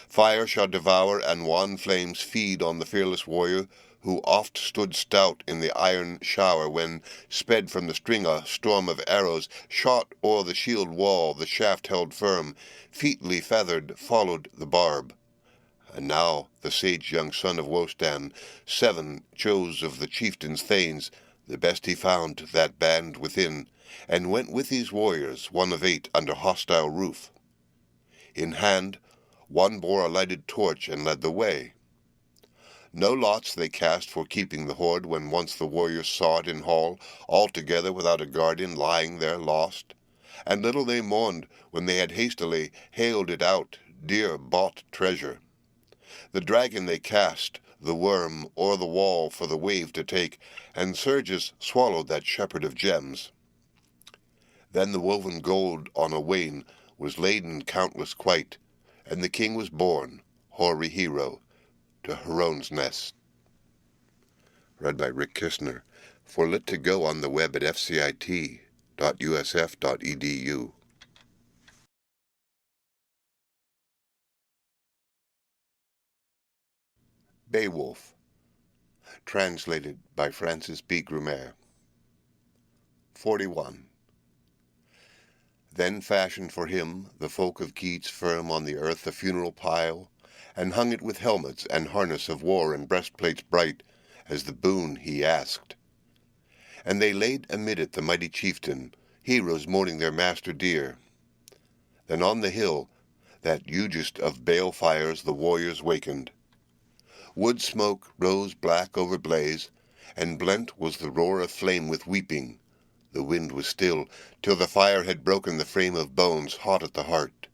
Fire shall devour and wan flames feed on the fearless warrior, who oft stood stout in the iron shower when, sped from the string a storm of arrows, shot o'er the shield wall the shaft held firm, featly feathered followed the barb. And now the sage young son of Wostan, 7 chose of the chieftain's thanes, the best he found, that band within, and went with these warriors, 1 of 8, under hostile roof. In hand, one bore a lighted torch and led the way. No lots they cast for keeping the hoard when once the warriors saw it in hall, altogether without a guardian lying there lost. And little they mourned when they had hastily haled it out, dear bought treasure. The dragon they cast, the worm, o'er the wall for the wave to take, and surges swallowed that shepherd of gems. Then the woven gold on a wain was laden countless quite, and the king was born, hoary hero, to Huron's nest. Read by Rick Kistner. For lit to go on the web at fcit.usf.edu. Beowulf. Translated by Francis Gummere. 41. Then fashioned for him the folk of Geats firm on the earth a funeral pile, and hung it with helmets and harness of war and breastplates bright, as the boon he asked. And they laid amid it the mighty chieftain, heroes mourning their master dear. Then on the hill, that hugest of bale fires, the warriors wakened. Wood smoke rose black over blaze, and blent was the roar of flame with weeping. The wind was still, till the fire had broken the frame of bones hot at the heart.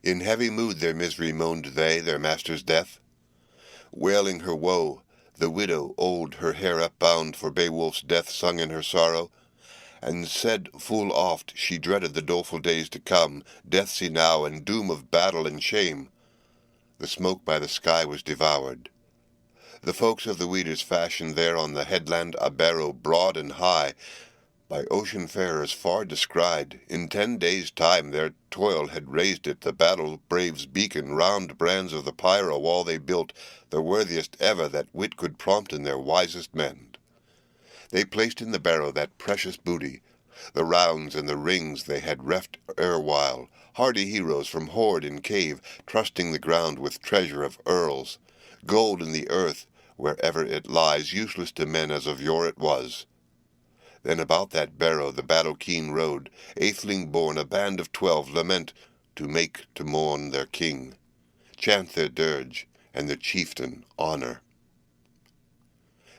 In heavy mood their misery moaned they, their master's death. Wailing her woe, the widow old her hair upbound for Beowulf's death sung in her sorrow, and said full oft she dreaded the doleful days to come, death's enow, and doom of battle and shame. The smoke by the sky was devoured. The folks of the Weders fashioned there on the headland a barrow broad and high, by ocean-farers far descried. In 10 days' time their toil had raised it, the battle-brave's beacon, round brands of the pyre wall they built, the worthiest ever that wit could prompt in their wisest men. They placed in the barrow that precious booty, the rounds and the rings they had reft erewhile, hardy heroes from hoard and cave, trusting the ground with treasure of earls, gold in the earth, wherever it lies, useless to men as of yore it was. Then about that barrow the battle-keen rode, atheling-born, a band of 12, lament, to make to mourn their king, chant their dirge, and their chieftain honor.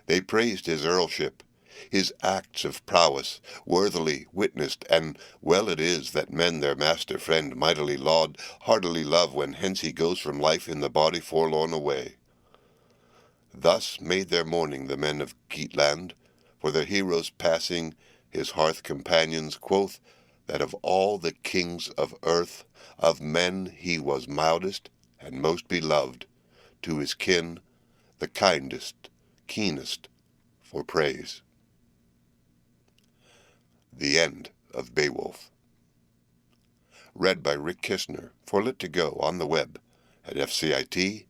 They praised his earlship, his acts of prowess worthily witnessed, and well it is that men their master friend mightily laud, heartily love, when hence he goes from life in the body forlorn away. Thus made their mourning the men of Geatland, for their hero's passing. His hearth companions quoth that of all the kings of earth, of men he was mildest and most beloved, to his kin the kindest, keenest for praise. The End of Beowulf. Read by Rick Kishner for Lit2Go on the web at fcit.usf.edu.